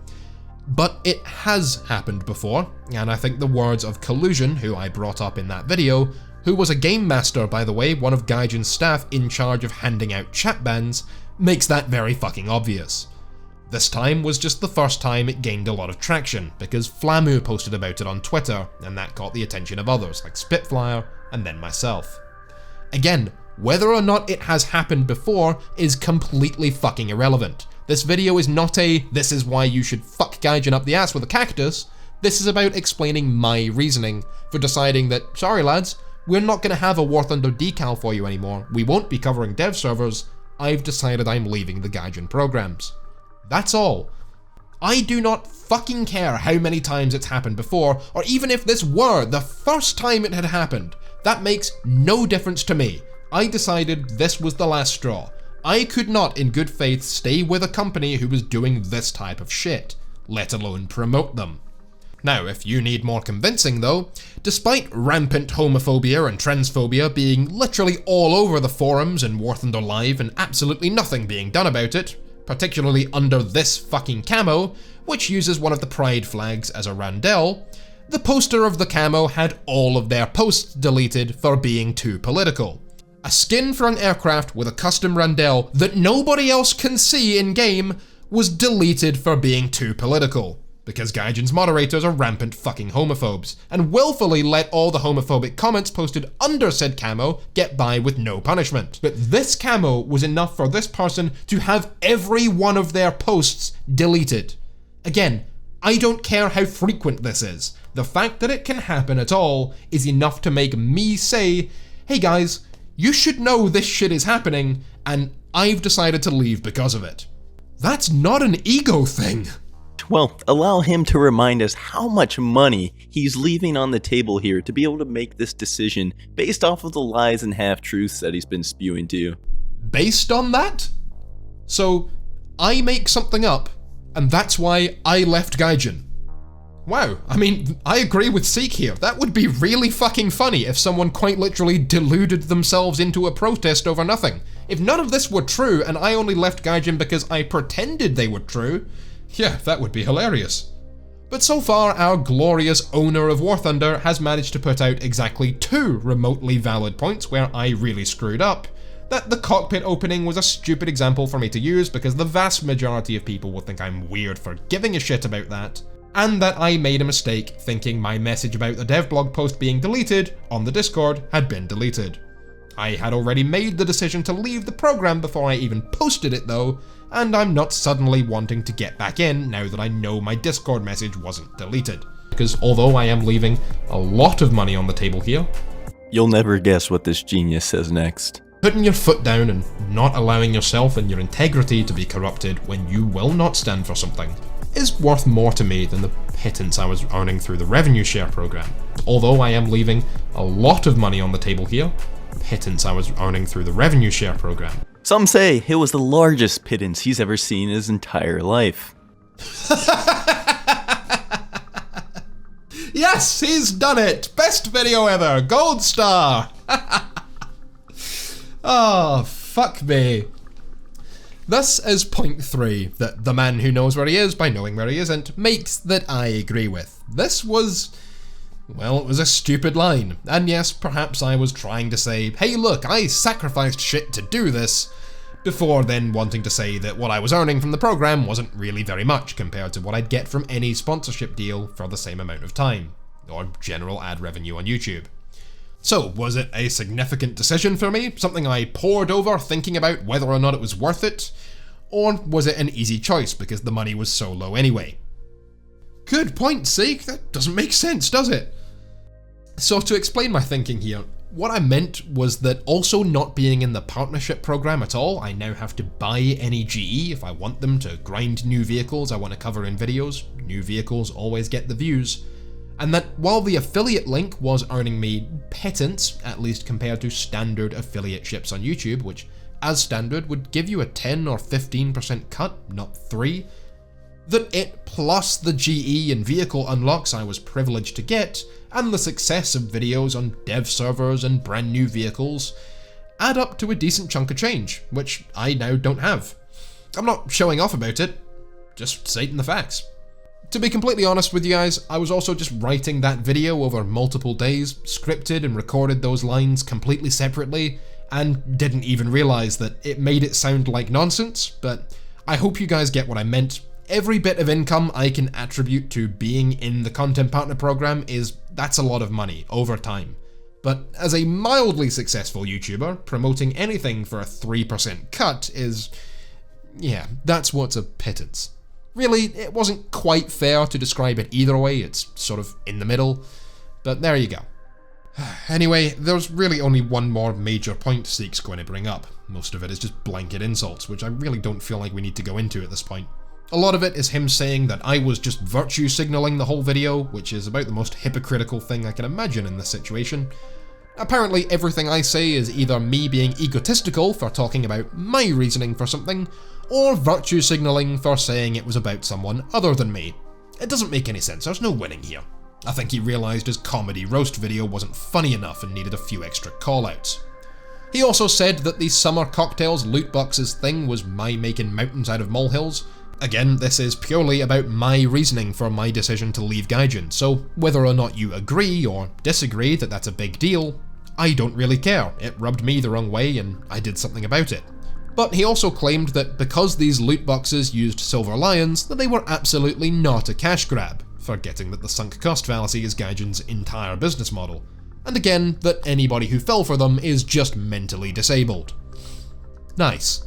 But it has happened before, and I think the words of Collusion, who I brought up in that video, who was a game master, by the way, one of Gaijin's staff in charge of handing out chat bans, makes that very fucking obvious. This time was just the first time it gained a lot of traction, because Flamu posted about it on Twitter, and that caught the attention of others, like Spitfire, and then myself. Again, whether or not it has happened before is completely fucking irrelevant. This video is not a, this is why you should fuck Gaijin up the ass with a cactus. This is about explaining my reasoning for deciding that, sorry lads, we're not going to have a War Thunder decal for you anymore. We won't be covering dev servers. I've decided I'm leaving the Gaijin programs. That's all. I do not fucking care how many times it's happened before, or even if this were the first time it had happened. That makes no difference to me. I decided this was the last straw. I could not, in good faith, stay with a company who was doing this type of shit, let alone promote them. Now, if you need more convincing though, despite rampant homophobia and transphobia being literally all over the forums and War Thunder Live and absolutely nothing being done about it, particularly under this fucking camo, which uses one of the pride flags as a randell, the poster of the camo had all of their posts deleted for being too political. A skin for an aircraft with a custom randell that nobody else can see in-game was deleted for being too political, because Gaijin's moderators are rampant fucking homophobes, and willfully let all the homophobic comments posted under said camo get by with no punishment. But this camo was enough for this person to have every one of their posts deleted. Again, I don't care how frequent this is. The fact that it can happen at all is enough to make me say, hey guys, you should know this shit is happening, and I've decided to leave because of it. That's not an ego thing. Well, allow him to remind us how much money he's leaving on the table here to be able to make this decision based off of the lies and half-truths that he's been spewing to you. Based on that? So, I make something up, and that's why I left Gaijin. Wow, I mean, I agree with Seek here. That would be really fucking funny if someone quite literally deluded themselves into a protest over nothing. If none of this were true and I only left Gaijin because I pretended they were true, yeah, that would be hilarious. But so far, our glorious owner of War Thunder has managed to put out exactly 2 remotely valid points where I really screwed up. That the cockpit opening was a stupid example for me to use because the vast majority of people will think I'm weird for giving a shit about that, and that I made a mistake thinking my message about the dev blog post being deleted on the Discord had been deleted. I had already made the decision to leave the program before I even posted it though, and I'm not suddenly wanting to get back in now that I know my Discord message wasn't deleted. Because although I am leaving a lot of money on the table here, you'll never guess what this genius says next. Putting your foot down and not allowing yourself and your integrity to be corrupted when you will not stand for something is worth more to me than the pittance I was earning through the revenue share program. Although I am leaving a lot of money on the table here, pittance I was earning through the revenue share program. Some say it was the largest pittance he's ever seen in his entire life. Yes, he's done it! Best video ever! Gold star! Oh, fuck me. This is point 3 that the man who knows where he is by knowing where he isn't makes that I agree with. This was, well, it was a stupid line. And yes, perhaps I was trying to say, hey look, I sacrificed shit to do this, before then wanting to say that what I was earning from the program wasn't really very much compared to what I'd get from any sponsorship deal for the same amount of time, or general ad revenue on YouTube. So, was it a significant decision for me? Something I pored over thinking about whether or not it was worth it? Or was it an easy choice because the money was so low anyway? Good point, Seek. That doesn't make sense, does it? So to explain my thinking here, what I meant was that also not being in the partnership program at all, I now have to buy any GE if I want them to grind new vehicles I want to cover in videos. New vehicles always get the views. And that while the affiliate link was earning me pittance, at least compared to standard affiliate ships on YouTube, which as standard would give you a 10 or 15% cut, not 3, that it plus the GE and vehicle unlocks I was privileged to get, and the success of videos on dev servers and brand new vehicles, add up to a decent chunk of change, which I now don't have. I'm not showing off about it, just stating the facts. To be completely honest with you guys, I was also just writing that video over multiple days, scripted and recorded those lines completely separately, and didn't even realise that it made it sound like nonsense, but I hope you guys get what I meant. Every bit of income I can attribute to being in the content partner program that's a lot of money over time. But as a mildly successful YouTuber, promoting anything for a 3% cut is, yeah, that's what's a pittance. Really, it wasn't quite fair to describe it either way, it's sort of in the middle, but there you go. Anyway, there's really only one more major point Seek's going to bring up. Most of it is just blanket insults, which I really don't feel like we need to go into at this point. A lot of it is him saying that I was just virtue signaling the whole video, which is about the most hypocritical thing I can imagine in this situation. Apparently everything I say is either me being egotistical for talking about my reasoning for something, or virtue signaling for saying it was about someone other than me. It doesn't make any sense, there's no winning here. I think he realised his comedy roast video wasn't funny enough and needed a few extra callouts. He also said that the summer cocktails loot boxes thing was my making mountains out of molehills. Again, this is purely about my reasoning for my decision to leave Gaijin, so whether or not you agree or disagree that that's a big deal, I don't really care. It rubbed me the wrong way and I did something about it. But he also claimed that because these loot boxes used silver lions, that they were absolutely not a cash grab, forgetting that the sunk cost fallacy is Gaijin's entire business model. And again, that anybody who fell for them is just mentally disabled. Nice.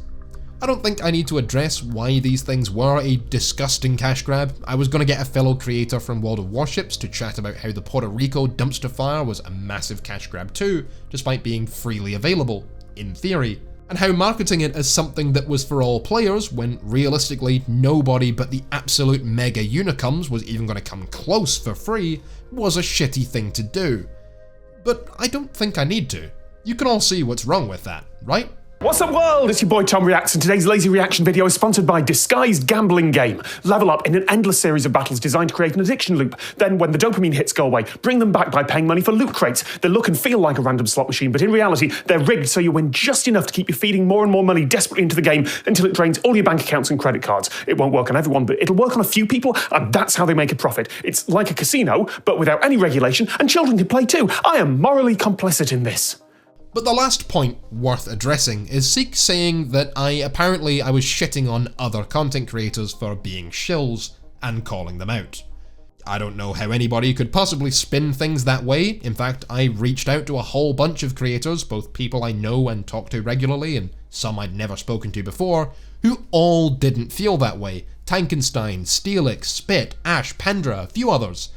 I don't think I need to address why these things were a disgusting cash grab. I was going to get a fellow creator from World of Warships to chat about how the Puerto Rico dumpster fire was a massive cash grab too, despite being freely available, in theory, and how marketing it as something that was for all players when realistically nobody but the absolute mega unicums was even going to come close for free was a shitty thing to do. But I don't think I need to. You can all see what's wrong with that, right? What's up, world? It's your boy Tom Reacts, and today's lazy reaction video is sponsored by Disguised Gambling Game. Level up in an endless series of battles designed to create an addiction loop. Then, when the dopamine hits go away, bring them back by paying money for loot crates. They look and feel like a random slot machine, but in reality, they're rigged so you win just enough to keep you feeding more and more money desperately into the game until it drains all your bank accounts and credit cards. It won't work on everyone, but it'll work on a few people, and that's how they make a profit. It's like a casino, but without any regulation, and children can play too. I am morally complicit in this. But the last point worth addressing is Seek saying that I was shitting on other content creators for being shills and calling them out. I don't know how anybody could possibly spin things that way. In fact, I reached out to a whole bunch of creators, both people I know and talk to regularly and some I'd never spoken to before, who all didn't feel that way. Tankenstein, Steelix, Spit, Ash, Pendra, a few others.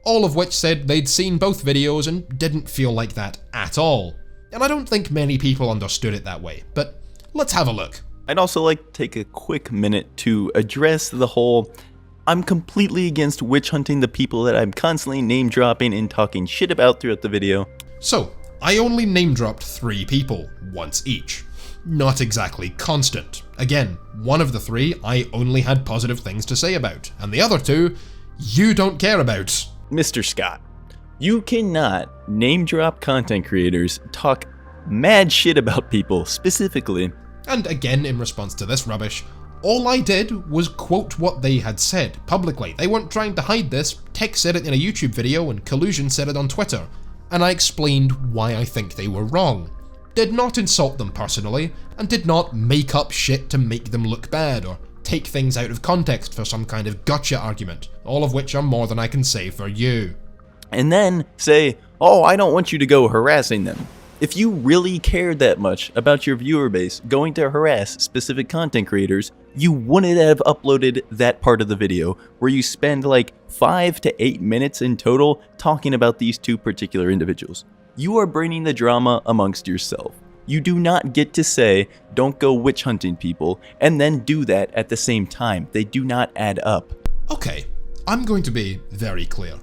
All of which said they'd seen both videos and didn't feel like that at all. And I don't think many people understood it that way, but let's have a look. I'd also like to take a quick minute to address the whole I'm completely against witch hunting the people that I'm constantly name dropping and talking shit about throughout the video. So, I only name dropped 3 people, once each. Not exactly constant. Again, one of the 3 I only had positive things to say about, and the other 2, you don't care about. Mr. Scott, you cannot name drop content creators, talk mad shit about people specifically. And again, in response to this rubbish, all I did was quote what they had said publicly. They weren't trying to hide this. Tech said it in a YouTube video and Collusion said it on Twitter. And I explained why I think they were wrong. Did not insult them personally, and did not make up shit to make them look bad or take things out of context for some kind of gotcha argument, all of which are more than I can say for you. And then say, oh, I don't want you to go harassing them. If you really cared that much about your viewer base going to harass specific content creators, you wouldn't have uploaded that part of the video where you spend like 5 to 8 minutes in total talking about these 2 particular individuals. You are bringing the drama amongst yourself. You do not get to say, don't go witch hunting people, and then do that at the same time. They do not add up. Okay, I'm going to be very clear.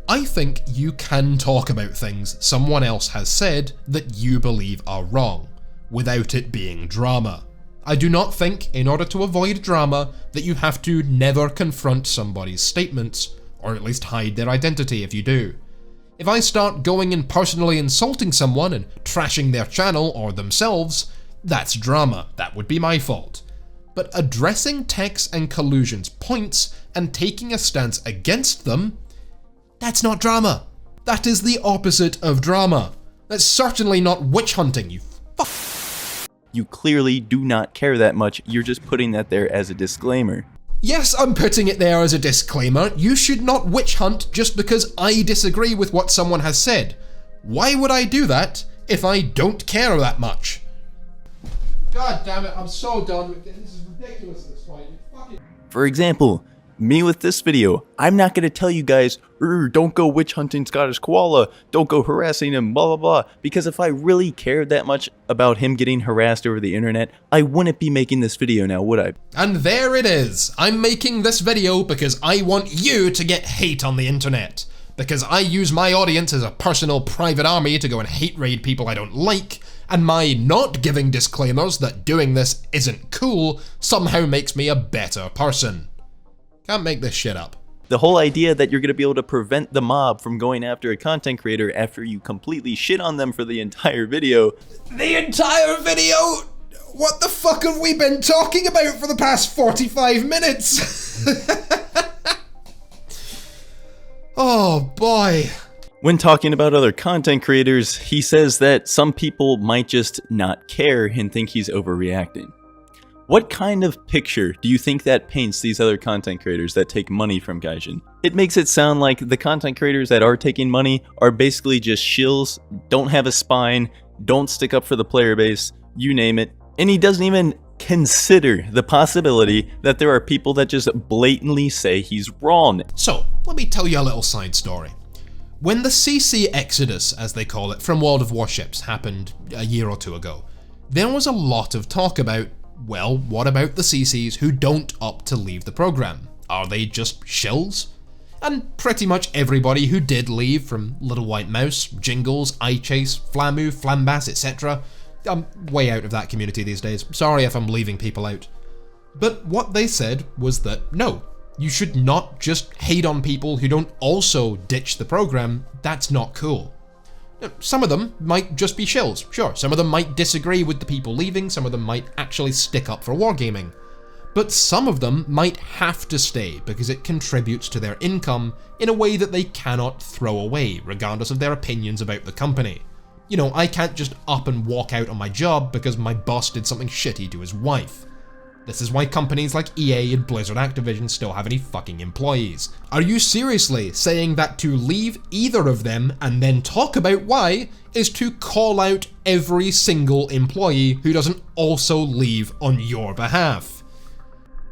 I think you can talk about things someone else has said that you believe are wrong, without it being drama. I do not think, in order to avoid drama, that you have to never confront somebody's statements, or at least hide their identity if you do. If I start going and personally insulting someone and trashing their channel or themselves, that's drama. That would be my fault. But addressing Tech's and Collusion's points and taking a stance against them, that's not drama. That is the opposite of drama. That's certainly not witch hunting, you fuck. You clearly do not care that much. You're just putting that there as a disclaimer. Yes, I'm putting it there as a disclaimer. You should not witch hunt just because I disagree with what someone has said. Why would I do that if I don't care that much? God damn it, I'm so done with this. This is ridiculous at this point. For example, me with this video, I'm not going to tell you guys, don't go witch hunting Scottish Koala, don't go harassing him, blah blah blah, because if I really cared that much about him getting harassed over the internet, I wouldn't be making this video now, would I? And there it is. I'm making this video because I want you to get hate on the internet. Because I use my audience as a personal private army to go and hate raid people I don't like, and my not giving disclaimers that doing this isn't cool somehow makes me a better person. Can't make this shit up. The whole idea that you're going to be able to prevent the mob from going after a content creator after you completely shit on them for the entire video. The entire video? What the fuck have we been talking about for the past 45 minutes? Oh boy. When talking about other content creators, he says that some people might just not care and think he's overreacting. What kind of picture do you think that paints these other content creators that take money from Gaijin? It makes it sound like the content creators that are taking money are basically just shills, don't have a spine, don't stick up for the player base, you name it. And he doesn't even consider the possibility that there are people that just blatantly say he's wrong. So, let me tell you a little side story. When the CC Exodus, as they call it, from World of Warships happened a year or 2 ago, there was a lot of talk about, well, what about the CCs who don't opt to leave the program? Are they just shills? And pretty much everybody who did leave, from Little White Mouse, Jingles, iChase, Flamu, Flambass, etc., I'm way out of that community these days. Sorry if I'm leaving people out. But what they said was that no, you should not just hate on people who don't also ditch the program. That's not cool. Some of them might just be shills, sure. Some of them might disagree with the people leaving, some of them might actually stick up for wargaming. But some of them might have to stay because it contributes to their income in a way that they cannot throw away, regardless of their opinions about the company. You know, I can't just up and walk out on my job because my boss did something shitty to his wife. This is why companies like EA and Blizzard Activision still have any fucking employees. Are you seriously saying that to leave either of them and then talk about why is to call out every single employee who doesn't also leave on your behalf?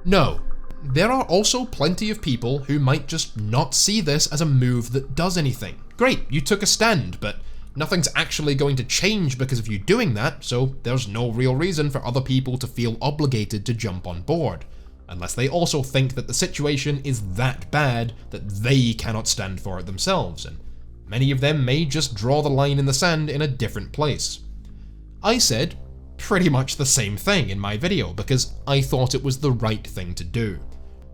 No. There are also plenty of people who might just not see this as a move that does anything. Great, you took a stand, but nothing's actually going to change because of you doing that, so there's no real reason for other people to feel obligated to jump on board, unless they also think that the situation is that bad that they cannot stand for it themselves, and many of them may just draw the line in the sand in a different place. I said pretty much the same thing in my video because I thought it was the right thing to do.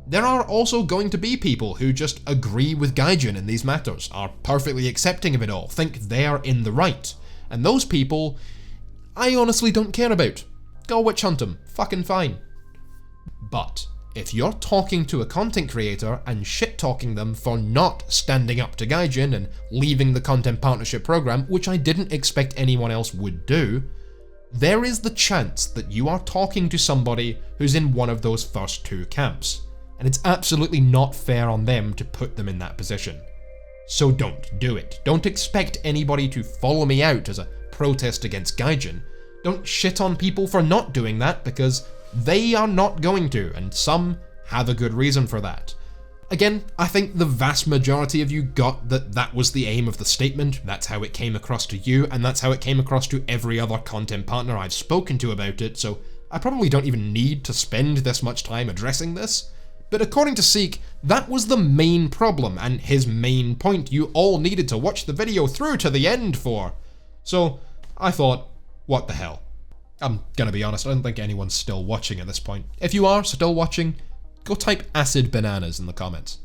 There are also going to be people who just agree with Gaijin in these matters, are perfectly accepting of it all, think they're in the right, and those people, I honestly don't care about. Go witch hunt them, fucking fine. But if you're talking to a content creator and shit-talking them for not standing up to Gaijin and leaving the content partnership program, which I didn't expect anyone else would do, there is the chance that you are talking to somebody who's in one of those first two camps. And it's absolutely not fair on them to put them in that position. So don't do it. Don't expect anybody to follow me out as a protest against Gaijin. Don't shit on people for not doing that because they are not going to, and some have a good reason for that. Again, I think the vast majority of you got that that was the aim of the statement, that's how it came across to you, and that's how it came across to every other content partner I've spoken to about it, so I probably don't even need to spend this much time addressing this. But according to Seek, that was the main problem and his main point you all needed to watch the video through to the end for. So I thought, what the hell? I'm gonna be honest, I don't think anyone's still watching at this point. If you are still watching, go type acid bananas in the comments.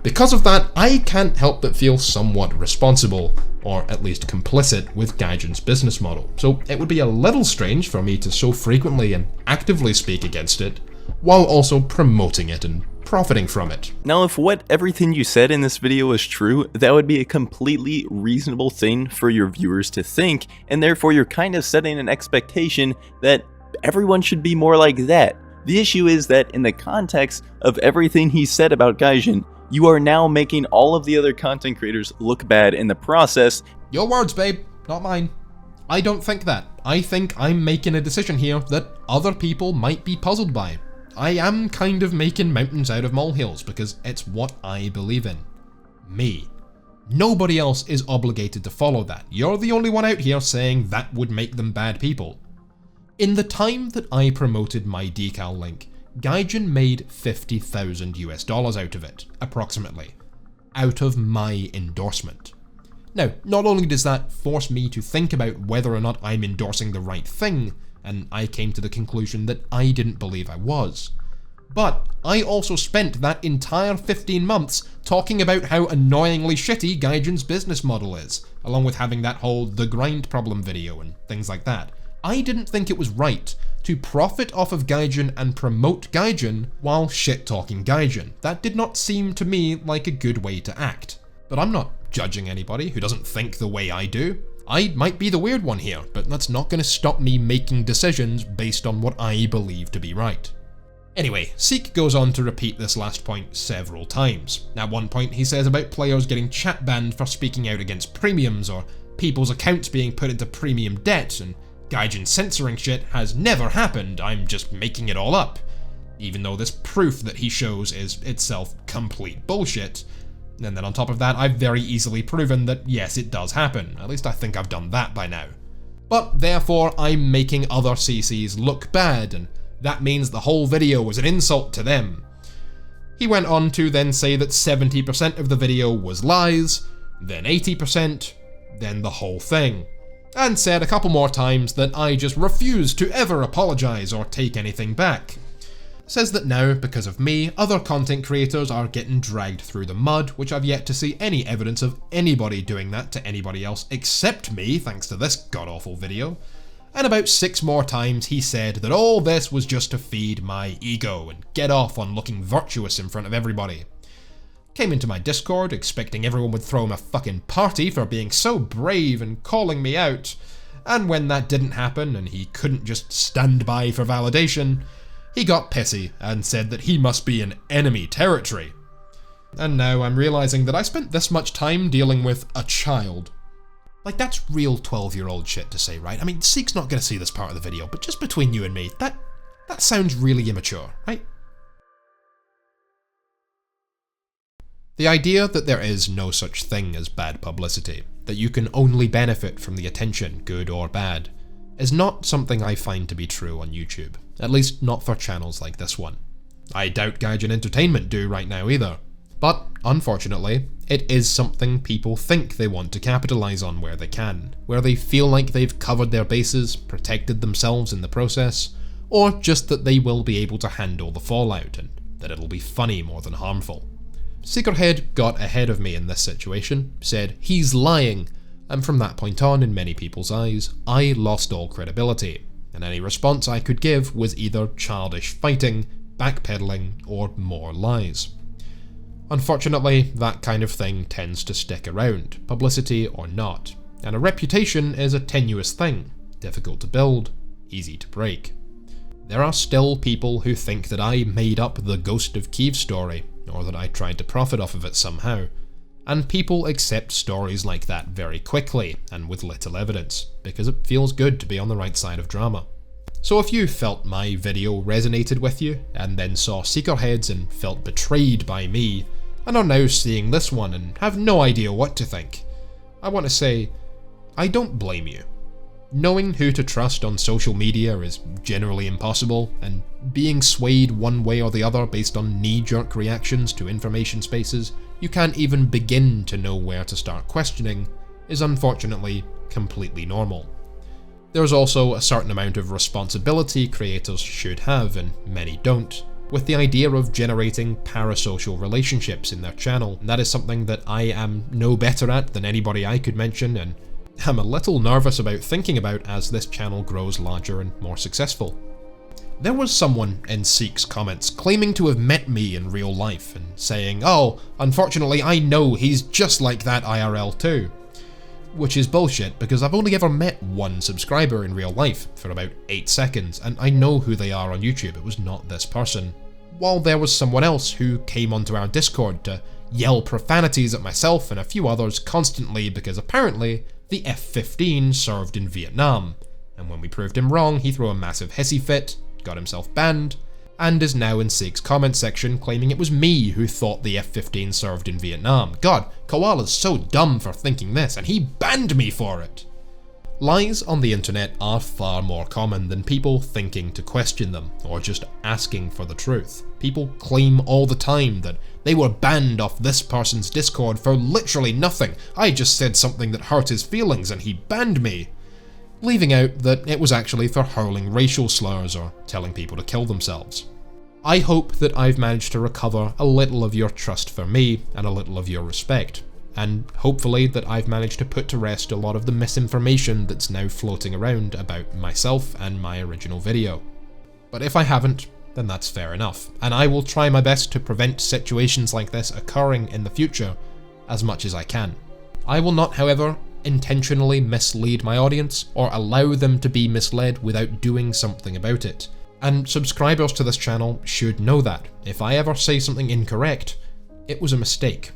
Because of that, I can't help but feel somewhat responsible, or at least complicit, with Gaijin's business model. So it would be a little strange for me to so frequently and actively speak against it, while also promoting it and profiting from it. Now, if everything you said in this video is true, that would be a completely reasonable thing for your viewers to think, and therefore you're kind of setting an expectation that everyone should be more like that. The issue is that in the context of everything he said about Gaijin, you are now making all of the other content creators look bad in the process. Your words, babe, not mine. I don't think that. I think I'm making a decision here that other people might be puzzled by. I am kind of making mountains out of molehills because it's what I believe in. Me. Nobody else is obligated to follow that. You're the only one out here saying that would make them bad people. In the time that I promoted my decal link, Gaijin made $50,000 out of it, approximately, out of my endorsement. Now, not only does that force me to think about whether or not I'm endorsing the right thing, and I came to the conclusion that I didn't believe I was, but I also spent that entire 15 months talking about how annoyingly shitty Gaijin's business model is, along with having that whole The Grind Problem video and things like that. I didn't think it was right to profit off of Gaijin and promote Gaijin while shit-talking Gaijin. That did not seem to me like a good way to act. But I'm not judging anybody who doesn't think the way I do. I might be the weird one here, but that's not going to stop me making decisions based on what I believe to be right. Anyway, Seek goes on to repeat this last point several times. At one point he says about players getting chat banned for speaking out against premiums, or people's accounts being put into premium debt, and Gaijin censoring shit has never happened, I'm just making it all up. Even though this proof that he shows is itself complete bullshit. And then on top of that, I've very easily proven that yes, it does happen. At least I think I've done that by now. But therefore, I'm making other CCs look bad, and that means the whole video was an insult to them. He went on to then say that 70% of the video was lies, then 80%, then the whole thing. and said a couple more times that I just refuse to ever apologise or take anything back. Says that now, because of me, other content creators are getting dragged through the mud, which I've yet to see any evidence of anybody doing that to anybody else except me, thanks to this god-awful video. And about 6 more times he said that all this was just to feed my ego and get off on looking virtuous in front of everybody. Came into my Discord expecting everyone would throw him a fucking party for being so brave and calling me out, and when that didn't happen and he couldn't just stand by for validation, he got pissy and said that he must be in enemy territory. And now I'm realising that I spent this much time dealing with a child. Like, that's real 12-year-old shit to say, right? I mean, Seek's not going to see this part of the video, but just between you and me, that sounds really immature, right? The idea that there is no such thing as bad publicity, that you can only benefit from the attention, good or bad, is not something I find to be true on YouTube. At least not for channels like this one. I doubt Gaijin Entertainment do right now either. But, unfortunately, it is something people think they want to capitalise on where they can, where they feel like they've covered their bases, protected themselves in the process, or just that they will be able to handle the fallout and that it'll be funny more than harmful. Seekerhead got ahead of me in this situation, said he's lying, and from that point on, in many people's eyes, I lost all credibility, and any response I could give was either childish fighting, backpedaling, or more lies. Unfortunately, that kind of thing tends to stick around, publicity or not, and a reputation is a tenuous thing, difficult to build, easy to break. There are still people who think that I made up the Ghost of Kiev story, or that I tried to profit off of it somehow, and people accept stories like that very quickly and with little evidence, because it feels good to be on the right side of drama. So if you felt my video resonated with you, and then saw Seekerheads and felt betrayed by me, and are now seeing this one and have no idea what to think, I want to say, I don't blame you. Knowing who to trust on social media is generally impossible, and being swayed one way or the other based on knee-jerk reactions to information spaces you can't even begin to know where to start questioning is unfortunately completely normal. There's also a certain amount of responsibility creators should have, and many don't, with the idea of generating parasocial relationships in their channel, and that is something that I am no better at than anybody I could mention, and I'm a little nervous about thinking about as this channel grows larger and more successful. There was someone in Seek's comments claiming to have met me in real life and saying, oh, unfortunately I know he's just like that IRL too. Which is bullshit, because I've only ever met one subscriber in real life for about 8 seconds, and I know who they are on YouTube. It was not this person. While there was someone else who came onto our Discord to yell profanities at myself and a few others constantly because apparently the F-15 served in Vietnam, and when we proved him wrong he threw a massive hissy fit, got himself banned, and is now in Seek's comment section claiming it was me who thought the F-15 served in Vietnam. God, Koala's so dumb for thinking this, and he banned me for it! Lies on the internet are far more common than people thinking to question them, or just asking for the truth. People claim all the time that they were banned off this person's Discord for literally nothing. I just said something that hurt his feelings and he banned me. Leaving out that it was actually for hurling racial slurs or telling people to kill themselves. I hope that I've managed to recover a little of your trust for me and a little of your respect, and hopefully that I've managed to put to rest a lot of the misinformation that's now floating around about myself and my original video. But if I haven't, then that's fair enough, and I will try my best to prevent situations like this occurring in the future as much as I can. I will not, however, intentionally mislead my audience or allow them to be misled without doing something about it. And subscribers to this channel should know that. If I ever say something incorrect, it was a mistake.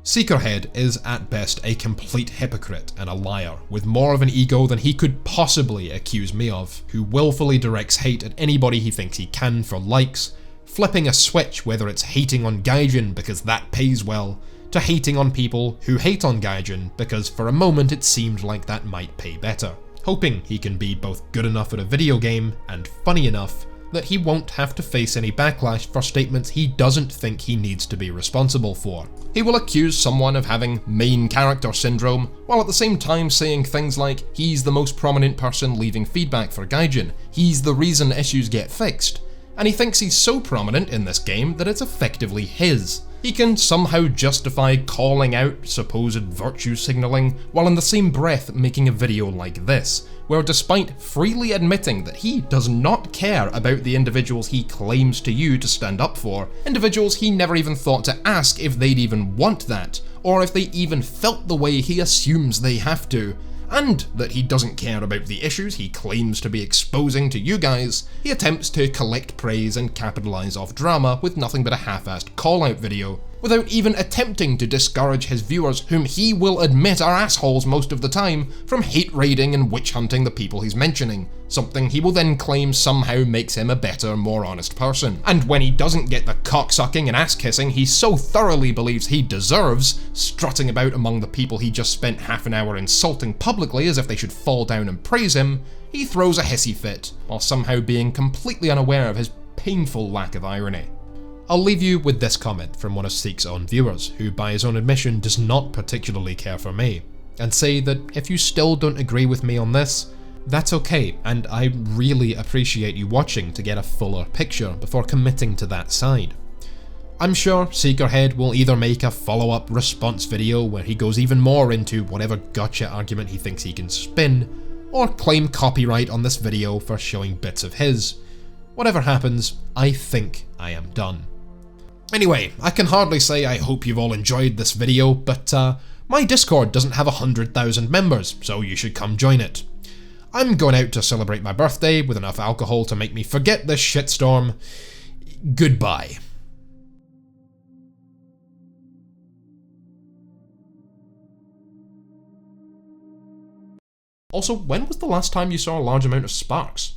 Seekerhead is at best a complete hypocrite and a liar, with more of an ego than he could possibly accuse me of, who willfully directs hate at anybody he thinks he can for likes, flipping a switch whether it's hating on Gaijin because that pays well, to hating on people who hate on Gaijin because for a moment it seemed like that might pay better, hoping he can be both good enough at a video game and funny enough that he won't have to face any backlash for statements he doesn't think he needs to be responsible for. He will accuse someone of having main character syndrome, while at the same time saying things like, he's the most prominent person leaving feedback for Gaijin, he's the reason issues get fixed, and he thinks he's so prominent in this game that it's effectively his. He can somehow justify calling out supposed virtue signalling, while in the same breath making a video like this, where despite freely admitting that he does not care about the individuals he claims to you to stand up for, individuals he never even thought to ask if they'd even want that, or if they even felt the way he assumes they have to, and that he doesn't care about the issues he claims to be exposing to you guys, he attempts to collect praise and capitalise off drama with nothing but a half-assed call-out video, without even attempting to discourage his viewers, whom he will admit are assholes most of the time, from hate-raiding and witch-hunting the people he's mentioning, something he will then claim somehow makes him a better, more honest person. And when he doesn't get the cock-sucking and ass-kissing he so thoroughly believes he deserves, strutting about among the people he just spent half an hour insulting publicly as if they should fall down and praise him, he throws a hissy fit, while somehow being completely unaware of his painful lack of irony. I'll leave you with this comment from one of Seek's own viewers, who by his own admission does not particularly care for me, and say that if you still don't agree with me on this, that's okay, and I really appreciate you watching to get a fuller picture before committing to that side. I'm sure Seekerhead will either make a follow-up response video where he goes even more into whatever gotcha argument he thinks he can spin, or claim copyright on this video for showing bits of his. Whatever happens, I think I am done. Anyway, I can hardly say I hope you've all enjoyed this video, but my Discord doesn't have 100,000 members, so you should come join it. I'm going out to celebrate my birthday with enough alcohol to make me forget this shitstorm. Goodbye. Also, when was the last time you saw a large amount of sparks?